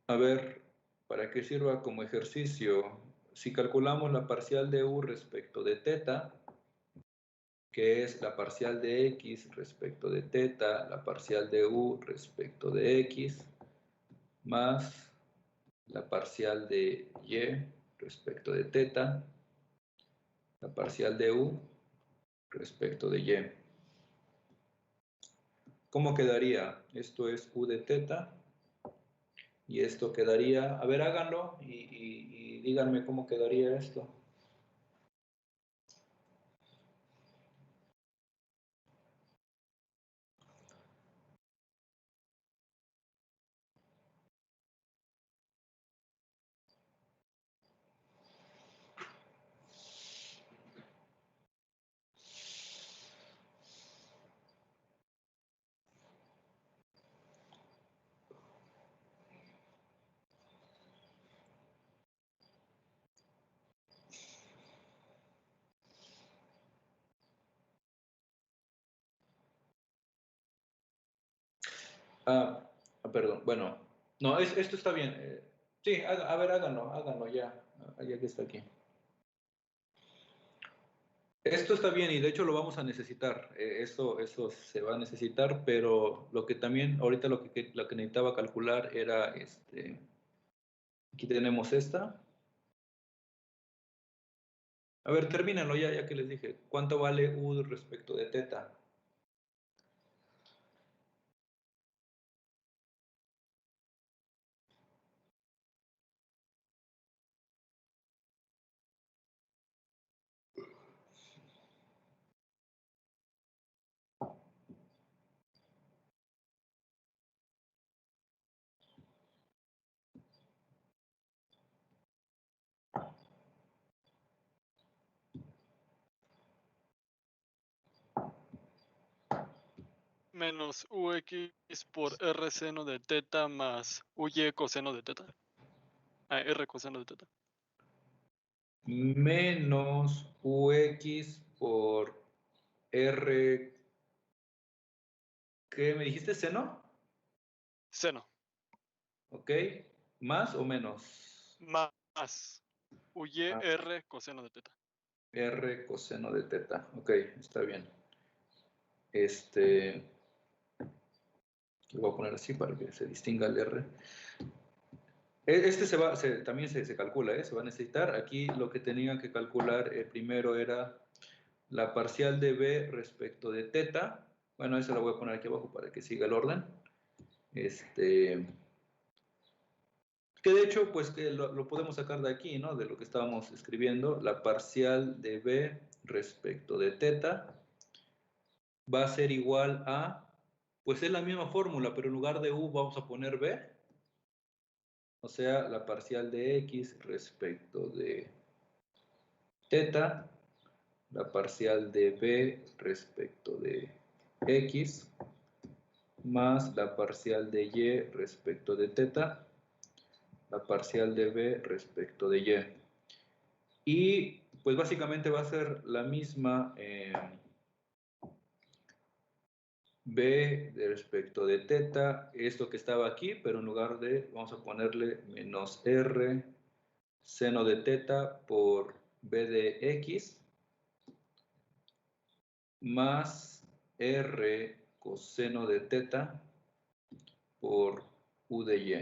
A ver, para que sirva como ejercicio, si calculamos la parcial de U respecto de teta, que es la parcial de X respecto de teta, la parcial de U respecto de X, más la parcial de Y respecto de teta, la parcial de U respecto de Y. ¿Cómo quedaría? Esto es U de teta y esto quedaría, a ver, háganlo y díganme cómo quedaría esto. Perdón, bueno, no, esto está bien. Sí, a ver, háganlo ya, ya que está aquí. Esto está bien y de hecho lo vamos a necesitar, eso se va a necesitar, pero lo que también, ahorita lo que necesitaba calcular era, aquí tenemos esta. A ver, termínalo ya que les dije, ¿cuánto vale U respecto de teta? menos ux por r seno de teta más uy coseno de teta. R coseno de teta. Menos ux por r. ¿Qué me dijiste? ¿Seno? Seno. ¿Ok? ¿Más o menos? Más uy Ah. r coseno de teta. R coseno de teta. Ok, está bien. Lo voy a poner así para que se distinga el R. También se calcula, se va a necesitar. Aquí lo que tenía que calcular primero era la parcial de B respecto de teta. Bueno, eso lo voy a poner aquí abajo para que siga el orden. Que de hecho, pues que lo podemos sacar de aquí, ¿no? De lo que estábamos escribiendo. La parcial de B respecto de teta va a ser igual a, pues es la misma fórmula, pero en lugar de U vamos a poner B. O sea, la parcial de X respecto de teta, la parcial de B respecto de X, más la parcial de Y respecto de teta, la parcial de B respecto de Y. Y pues básicamente va a ser la misma B respecto de teta, esto que estaba aquí, pero en lugar de, vamos a ponerle menos R seno de teta por B de X, más R coseno de teta por U de Y,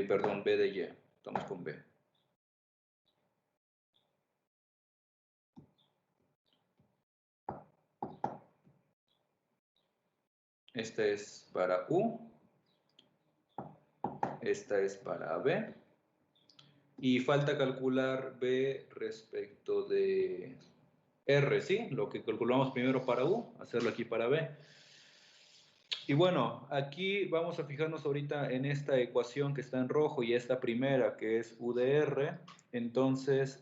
perdón, B de Y, estamos con B. Esta es para U, esta es para B, y falta calcular B respecto de R, ¿sí? Lo que calculamos primero para U, hacerlo aquí para B. Y bueno, aquí vamos a fijarnos ahorita en esta ecuación que está en rojo y esta primera que es U de R. Entonces,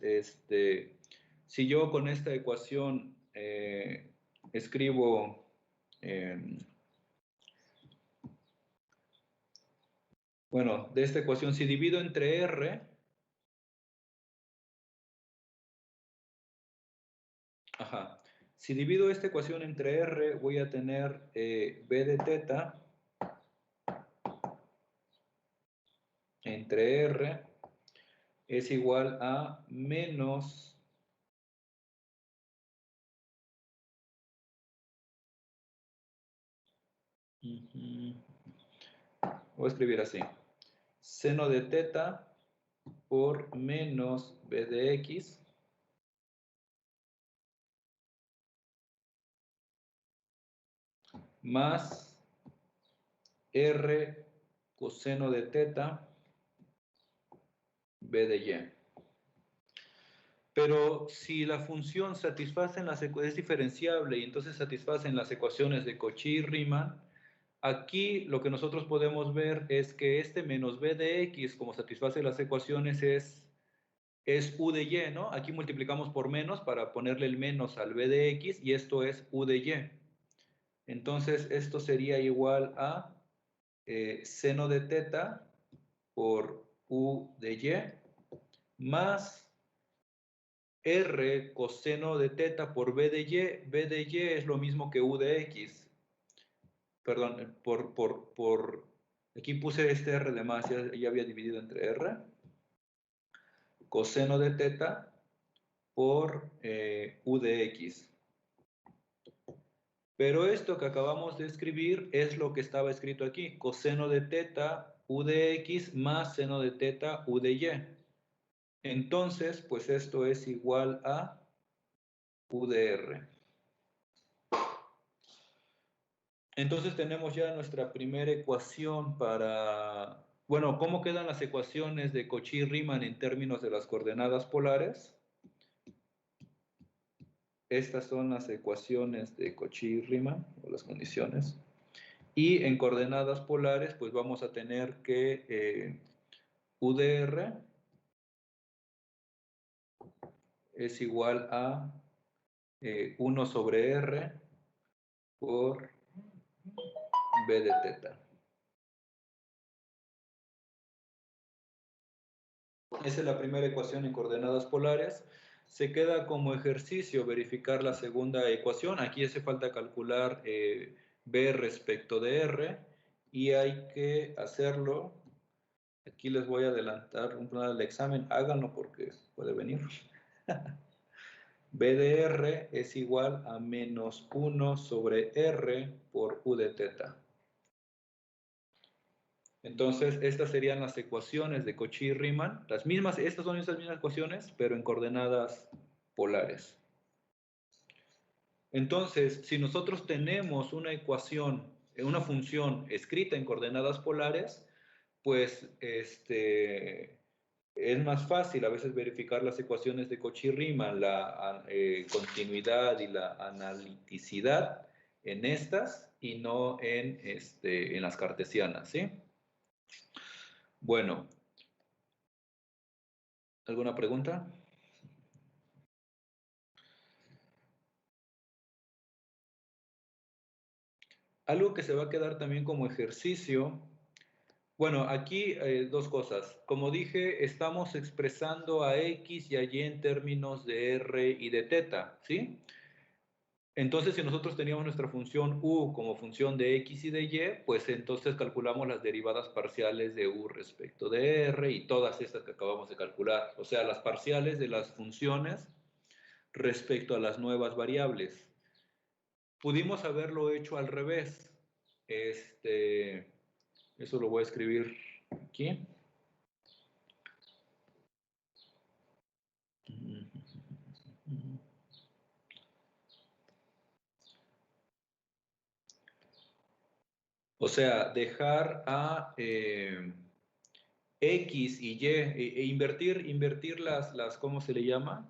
si yo con esta ecuación escribo bueno, de esta ecuación, si divido entre R, si divido esta ecuación entre R, voy a tener B de teta entre R es igual a menos voy a escribir así, seno de teta por menos B de X más R coseno de teta B de Y. Pero si la función satisface es diferenciable y entonces satisface en las ecuaciones de Cauchy y Riemann, aquí lo que nosotros podemos ver es que este menos B de X, como satisface las ecuaciones, es U de Y, ¿no? Aquí multiplicamos por menos para ponerle el menos al B de X y esto es U de Y. Entonces esto sería igual a seno de teta por U de Y más R coseno de teta por B de Y. B de Y es lo mismo que U de X. Perdón, aquí puse este R de más, ya había dividido entre R. Coseno de teta por U de X. Pero esto que acabamos de escribir es lo que estaba escrito aquí. Coseno de teta U de X más seno de teta U de Y. Entonces, pues esto es igual a U de R. Entonces tenemos ya nuestra primera ecuación para... Bueno, ¿cómo quedan las ecuaciones de Cauchy-Riemann en términos de las coordenadas polares? Estas son las ecuaciones de Cauchy-Riemann, o las condiciones. Y en coordenadas polares, pues vamos a tener que U de R es igual a 1 sobre R por B de teta. Esa es la primera ecuación en coordenadas polares. Se queda como ejercicio verificar la segunda ecuación. Aquí hace falta calcular B respecto de R y hay que hacerlo. Aquí les voy a adelantar un plan del examen. Háganlo porque puede venir. B de R es igual a menos 1 sobre R por U de teta. Entonces, estas serían las ecuaciones de Cauchy y Riemann. Estas son esas mismas ecuaciones, pero en coordenadas polares. Entonces, si nosotros tenemos una ecuación, una función escrita en coordenadas polares, pues es más fácil a veces verificar las ecuaciones de Cauchy-Riemann, la continuidad y la analiticidad en estas y no en las cartesianas, ¿sí? Bueno, ¿alguna pregunta? Algo que se va a quedar también como ejercicio. Bueno, aquí dos cosas. Como dije, estamos expresando a X y a Y en términos de R y de teta, ¿sí? Entonces, si nosotros teníamos nuestra función U como función de X y de Y, pues entonces calculamos las derivadas parciales de U respecto de R y todas estas que acabamos de calcular. O sea, las parciales de las funciones respecto a las nuevas variables. Pudimos haberlo hecho al revés. Eso lo voy a escribir aquí. O sea, dejar a X y Y, invertir las, ¿cómo se le llama?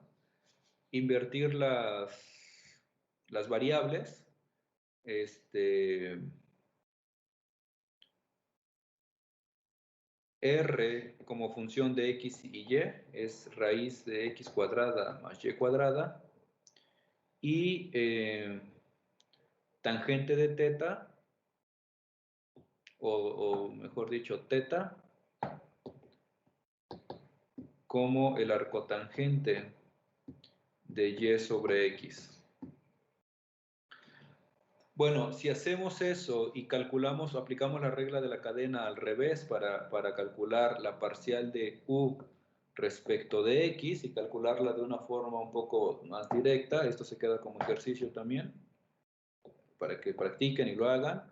Invertir las variables. R como función de X y Y es raíz de X cuadrada más Y cuadrada. Y tangente de teta, o mejor dicho, teta, como el arcotangente de Y sobre X. Bueno, si hacemos eso y calculamos, aplicamos la regla de la cadena al revés para calcular la parcial de U respecto de X y calcularla de una forma un poco más directa, esto se queda como ejercicio también, para que practiquen y lo hagan,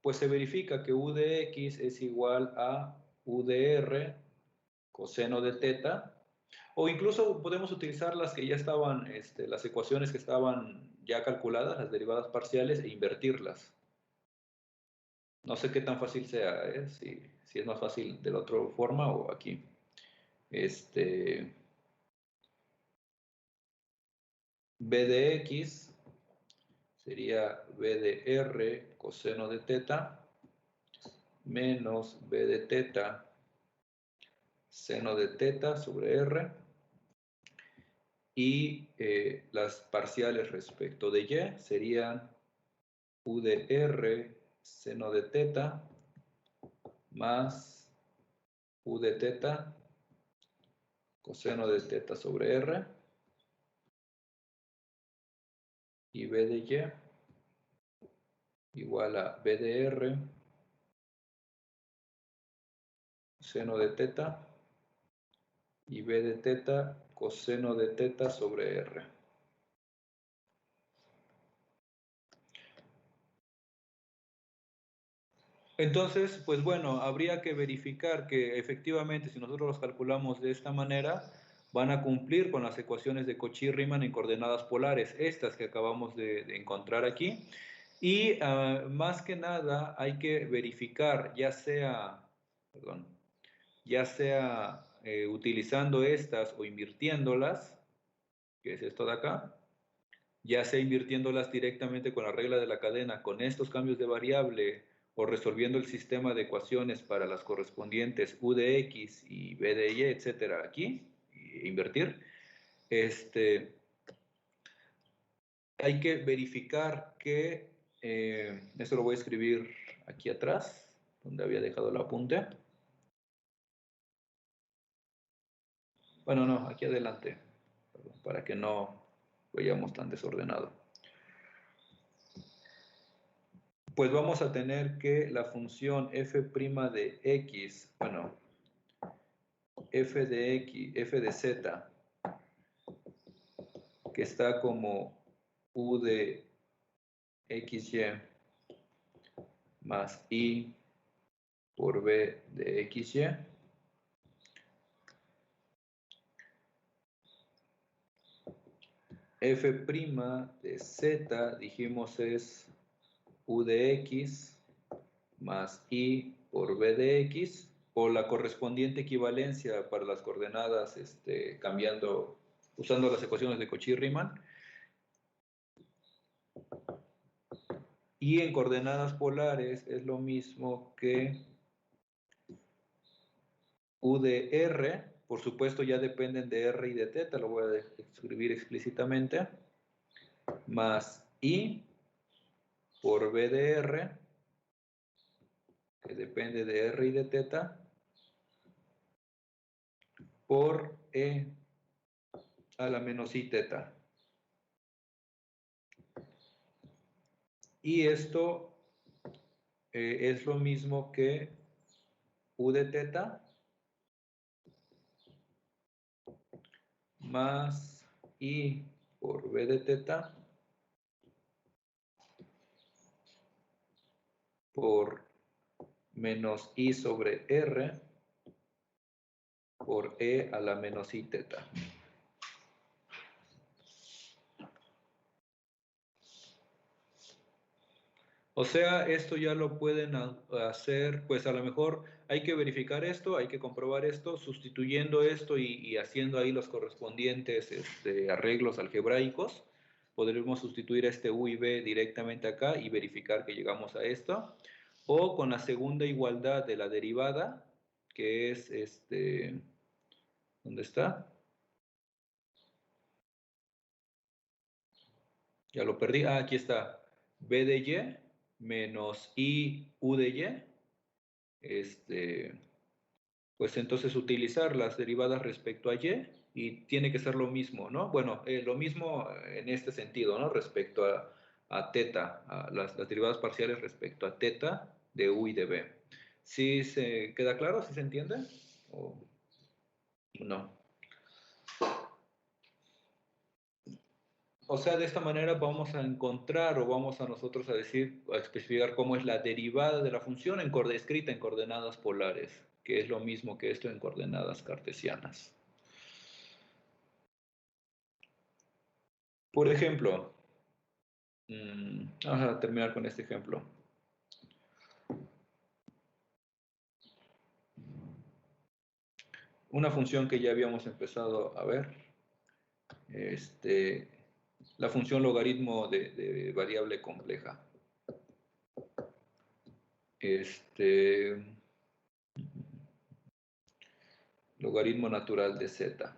pues se verifica que U de X es igual a U de R coseno de teta, o incluso podemos utilizar las que ya estaban, las ecuaciones que estaban ya calculadas, las derivadas parciales, e invertirlas. No sé qué tan fácil sea, si es más fácil de la otra forma o aquí. B de X sería B de R coseno de teta menos B de teta seno de teta sobre R. Y las parciales respecto de Y serían U de R seno de teta más U de teta coseno de teta sobre R y B de Y igual a B de R seno de teta y B de teta coseno de teta sobre R. Entonces, pues bueno, habría que verificar que efectivamente si nosotros los calculamos de esta manera, van a cumplir con las ecuaciones de Cauchy-Riemann en coordenadas polares, estas que acabamos de encontrar aquí. Y más que nada hay que verificar, ya sea utilizando estas o invirtiéndolas, que es esto de acá, ya sea invirtiéndolas directamente con la regla de la cadena, con estos cambios de variable, o resolviendo el sistema de ecuaciones para las correspondientes U de X y B de Y, etcétera, aquí, e invertir, hay que verificar que, esto lo voy a escribir aquí atrás, donde había dejado el apunte. Bueno, no, aquí adelante, perdón, para que no vayamos tan desordenado. Pues vamos a tener que la función f' de x, bueno, f de x, f de z, que está como u de xy más i por b de xy, f' de z, dijimos, es u de x más i por b de x, o la correspondiente equivalencia para las coordenadas, cambiando, usando las ecuaciones de Cauchy-Riemann. Y en coordenadas polares es lo mismo que u de r, por supuesto ya dependen de r y de θ, lo voy a escribir explícitamente, más i por b de r, que depende de r y de θ, por e a la menos i θ. Y esto es lo mismo que u de θ más i por b de θ por menos i sobre r por e a la menos i θ. O sea, esto ya lo pueden hacer, pues a lo mejor hay que verificar esto, hay que comprobar esto, sustituyendo esto y haciendo ahí los correspondientes arreglos algebraicos. Podremos sustituir este u y b directamente acá y verificar que llegamos a esto. O con la segunda igualdad de la derivada, que es ¿dónde está? Ya lo perdí. Ah, aquí está. B de y menos i u de y. Pues entonces utilizar las derivadas respecto a y tiene que ser lo mismo, ¿no? Bueno, lo mismo en este sentido, ¿no? Respecto a θ, a las derivadas parciales respecto a θ de u y de b. ¿Sí se queda claro? ¿Sí se entiende? ¿O no? O sea, de esta manera vamos a encontrar o vamos a nosotros a decir, a especificar cómo es la derivada de la función escrita en coordenadas polares, que es lo mismo que esto en coordenadas cartesianas. Por ejemplo, vamos a terminar con este ejemplo. Una función que ya habíamos empezado a ver, la función logaritmo de variable compleja. Logaritmo natural de z.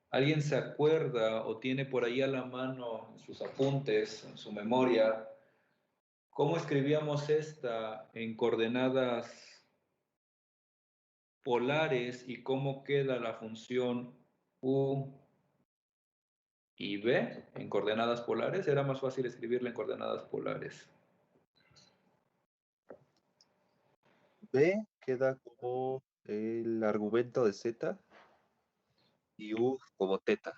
¿Alguien se acuerda o tiene por ahí a la mano en sus apuntes, en su memoria, cómo escribíamos esta en coordenadas polares y cómo queda la función u y b en coordenadas polares? Era más fácil escribirla en coordenadas polares. B queda como el argumento de z y u como θ.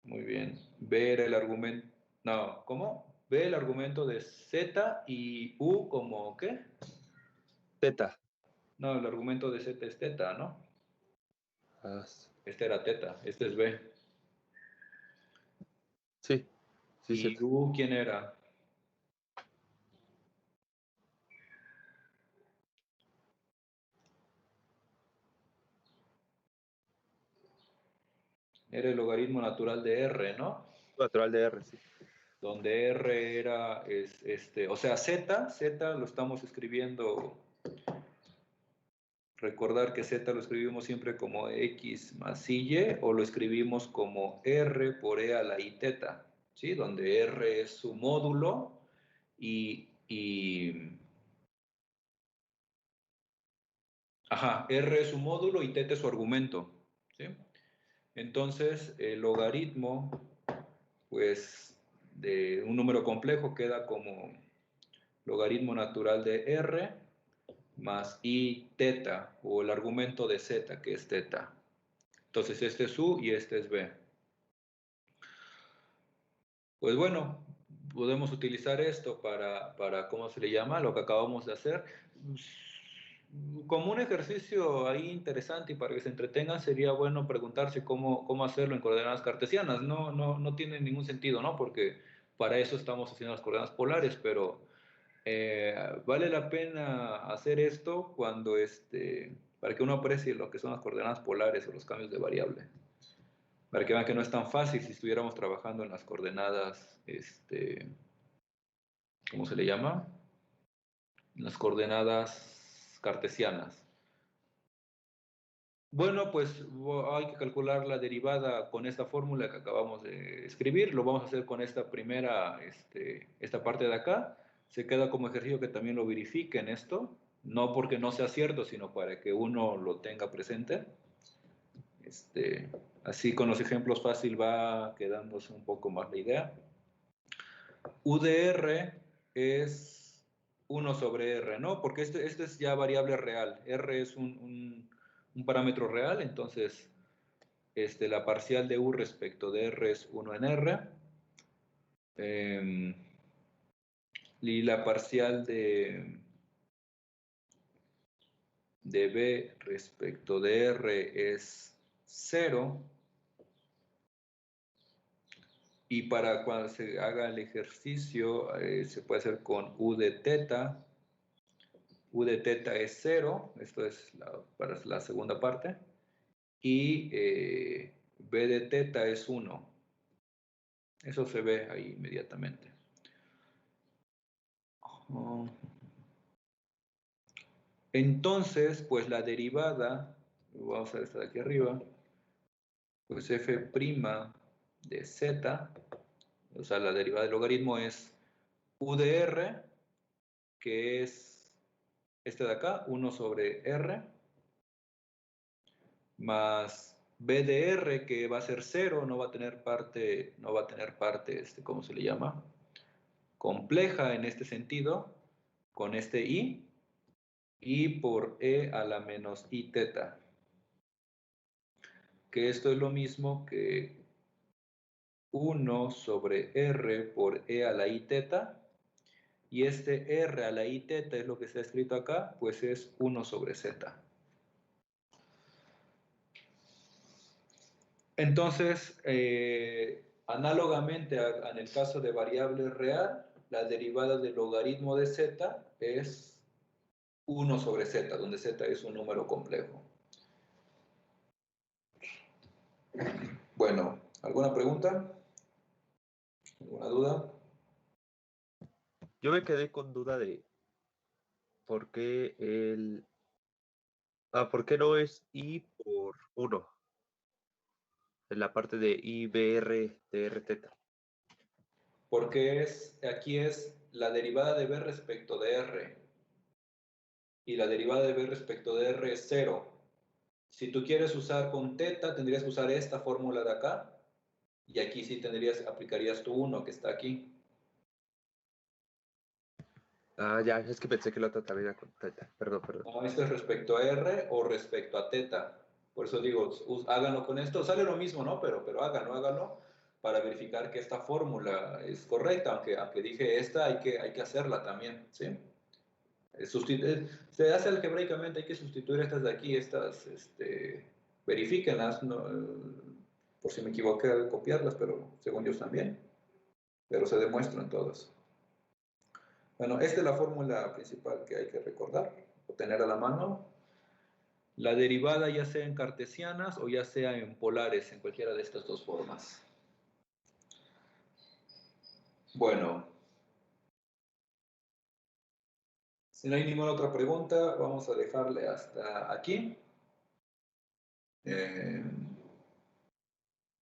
Muy bien. B era el argumento... No, ¿cómo? B el argumento de z y u como ¿qué? Θ. No, el argumento de z es θ, ¿no? Ah, Este era θ, este es b. sí, sí, ¿Y Z. u quién era? Era el logaritmo natural de r, ¿no? Natural de R, sí. Donde r era, o sea, z lo estamos escribiendo, recordar que z lo escribimos siempre como x más y, o lo escribimos como r por e a la i θ, ¿sí? Donde r es su módulo Ajá, R es su módulo y θ es su argumento, ¿sí? Entonces, el logaritmo, pues, de un número complejo queda como logaritmo natural de R más I θ, o el argumento de Z, que es θ. Entonces, este es U y este es B. Pues bueno, podemos utilizar esto para ¿cómo se le llama? Lo que acabamos de hacer. Como un ejercicio ahí interesante y para que se entretengan, sería bueno preguntarse cómo hacerlo en coordenadas cartesianas. No tiene ningún sentido, ¿no? Porque para eso estamos haciendo las coordenadas polares, pero vale la pena hacer esto cuando, para que uno aprecie lo que son las coordenadas polares o los cambios de variable. Para que vean que no es tan fácil si estuviéramos trabajando en las coordenadas, ¿cómo se le llama? Las coordenadas cartesianas. Bueno, pues hay que calcular la derivada con esta fórmula que acabamos de escribir. Lo vamos a hacer con esta primera, esta parte de acá. Se queda como ejercicio que también lo verifiquen esto. No porque no sea cierto, sino para que uno lo tenga presente. Así con los ejemplos fácil va quedándose un poco más la idea. U de R es 1 sobre R, ¿no? Porque este es ya variable real. R es un parámetro real, entonces la parcial de U respecto de R es 1 en R. Y la parcial de B respecto de R es 0. Y para cuando se haga el ejercicio, se puede hacer con U de θ. U de θ es 0, esto es para la segunda parte. Y B de θ es 1. Eso se ve ahí inmediatamente. Entonces, pues la derivada, vamos a ver esta de aquí arriba, pues f' de z, o sea, la derivada del logaritmo es U de R, que es este de acá, 1 sobre R, más B de R, que va a ser 0, no va a tener parte, ¿cómo se le llama? Compleja en este sentido, con este I, y por E a la menos I θ. Que esto es lo mismo que 1 sobre R por E a la I θ, y este R a la I θ es lo que está escrito acá, pues es 1 sobre Z. Entonces, análogamente en el caso de variable real, la derivada del logaritmo de Z es 1 sobre Z, donde Z es un número complejo. Bueno, ¿alguna pregunta? ¿Alguna duda? Yo me quedé con duda de por qué ¿por qué no es I por 1? En la parte de IBR de RZ. Porque aquí es la derivada de B respecto de R. Y la derivada de B respecto de R es 0. Si tú quieres usar con θ, tendrías que usar esta fórmula de acá. Y aquí sí aplicarías tu 1 que está aquí. Ya, es que pensé que la otra también era con θ. Perdón. No, esto es respecto a R o respecto a θ. Por eso digo, háganlo con esto. Sale lo mismo, ¿no? Pero háganlo para verificar que esta fórmula es correcta. Aunque dije esta, hay que hacerla también, ¿sí? Se hace algebraicamente, hay que sustituir estas de aquí, verifíquenlas, ¿no? Por si me equivoqué al copiarlas, pero según yo también. Pero se demuestran todas. Bueno, esta es la fórmula principal que hay que recordar o tener a la mano. La derivada ya sea en cartesianas o ya sea en polares, en cualquiera de estas dos formas. Bueno, si no hay ninguna otra pregunta, vamos a dejarle hasta aquí.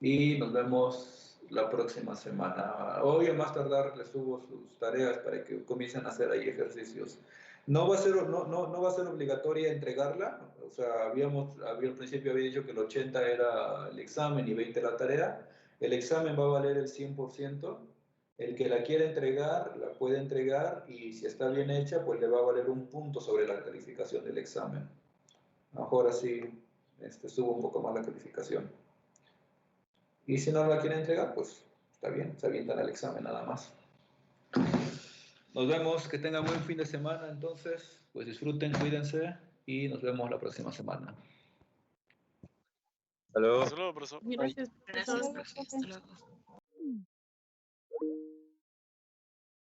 Y nos vemos la próxima semana. Hoy a más tardar les subo sus tareas para que comiencen a hacer ahí ejercicios. No va a ser, no va a ser obligatoria entregarla, o sea, al principio había dicho que el 80 era el examen y 20 la tarea. El examen va a valer el 100%. El que la quiera entregar, la puede entregar y si está bien hecha, pues le va a valer un punto sobre la calificación del examen. Ahora sí, subo un poco más la calificación. Y si no la quiere entregar, pues está bien, se avientan al examen nada más. Nos vemos, que tengan buen fin de semana, entonces, pues disfruten, cuídense y nos vemos la próxima semana. Hasta luego. Hasta luego, profesor. Gracias, profesor. Hasta luego, profe. Hasta luego.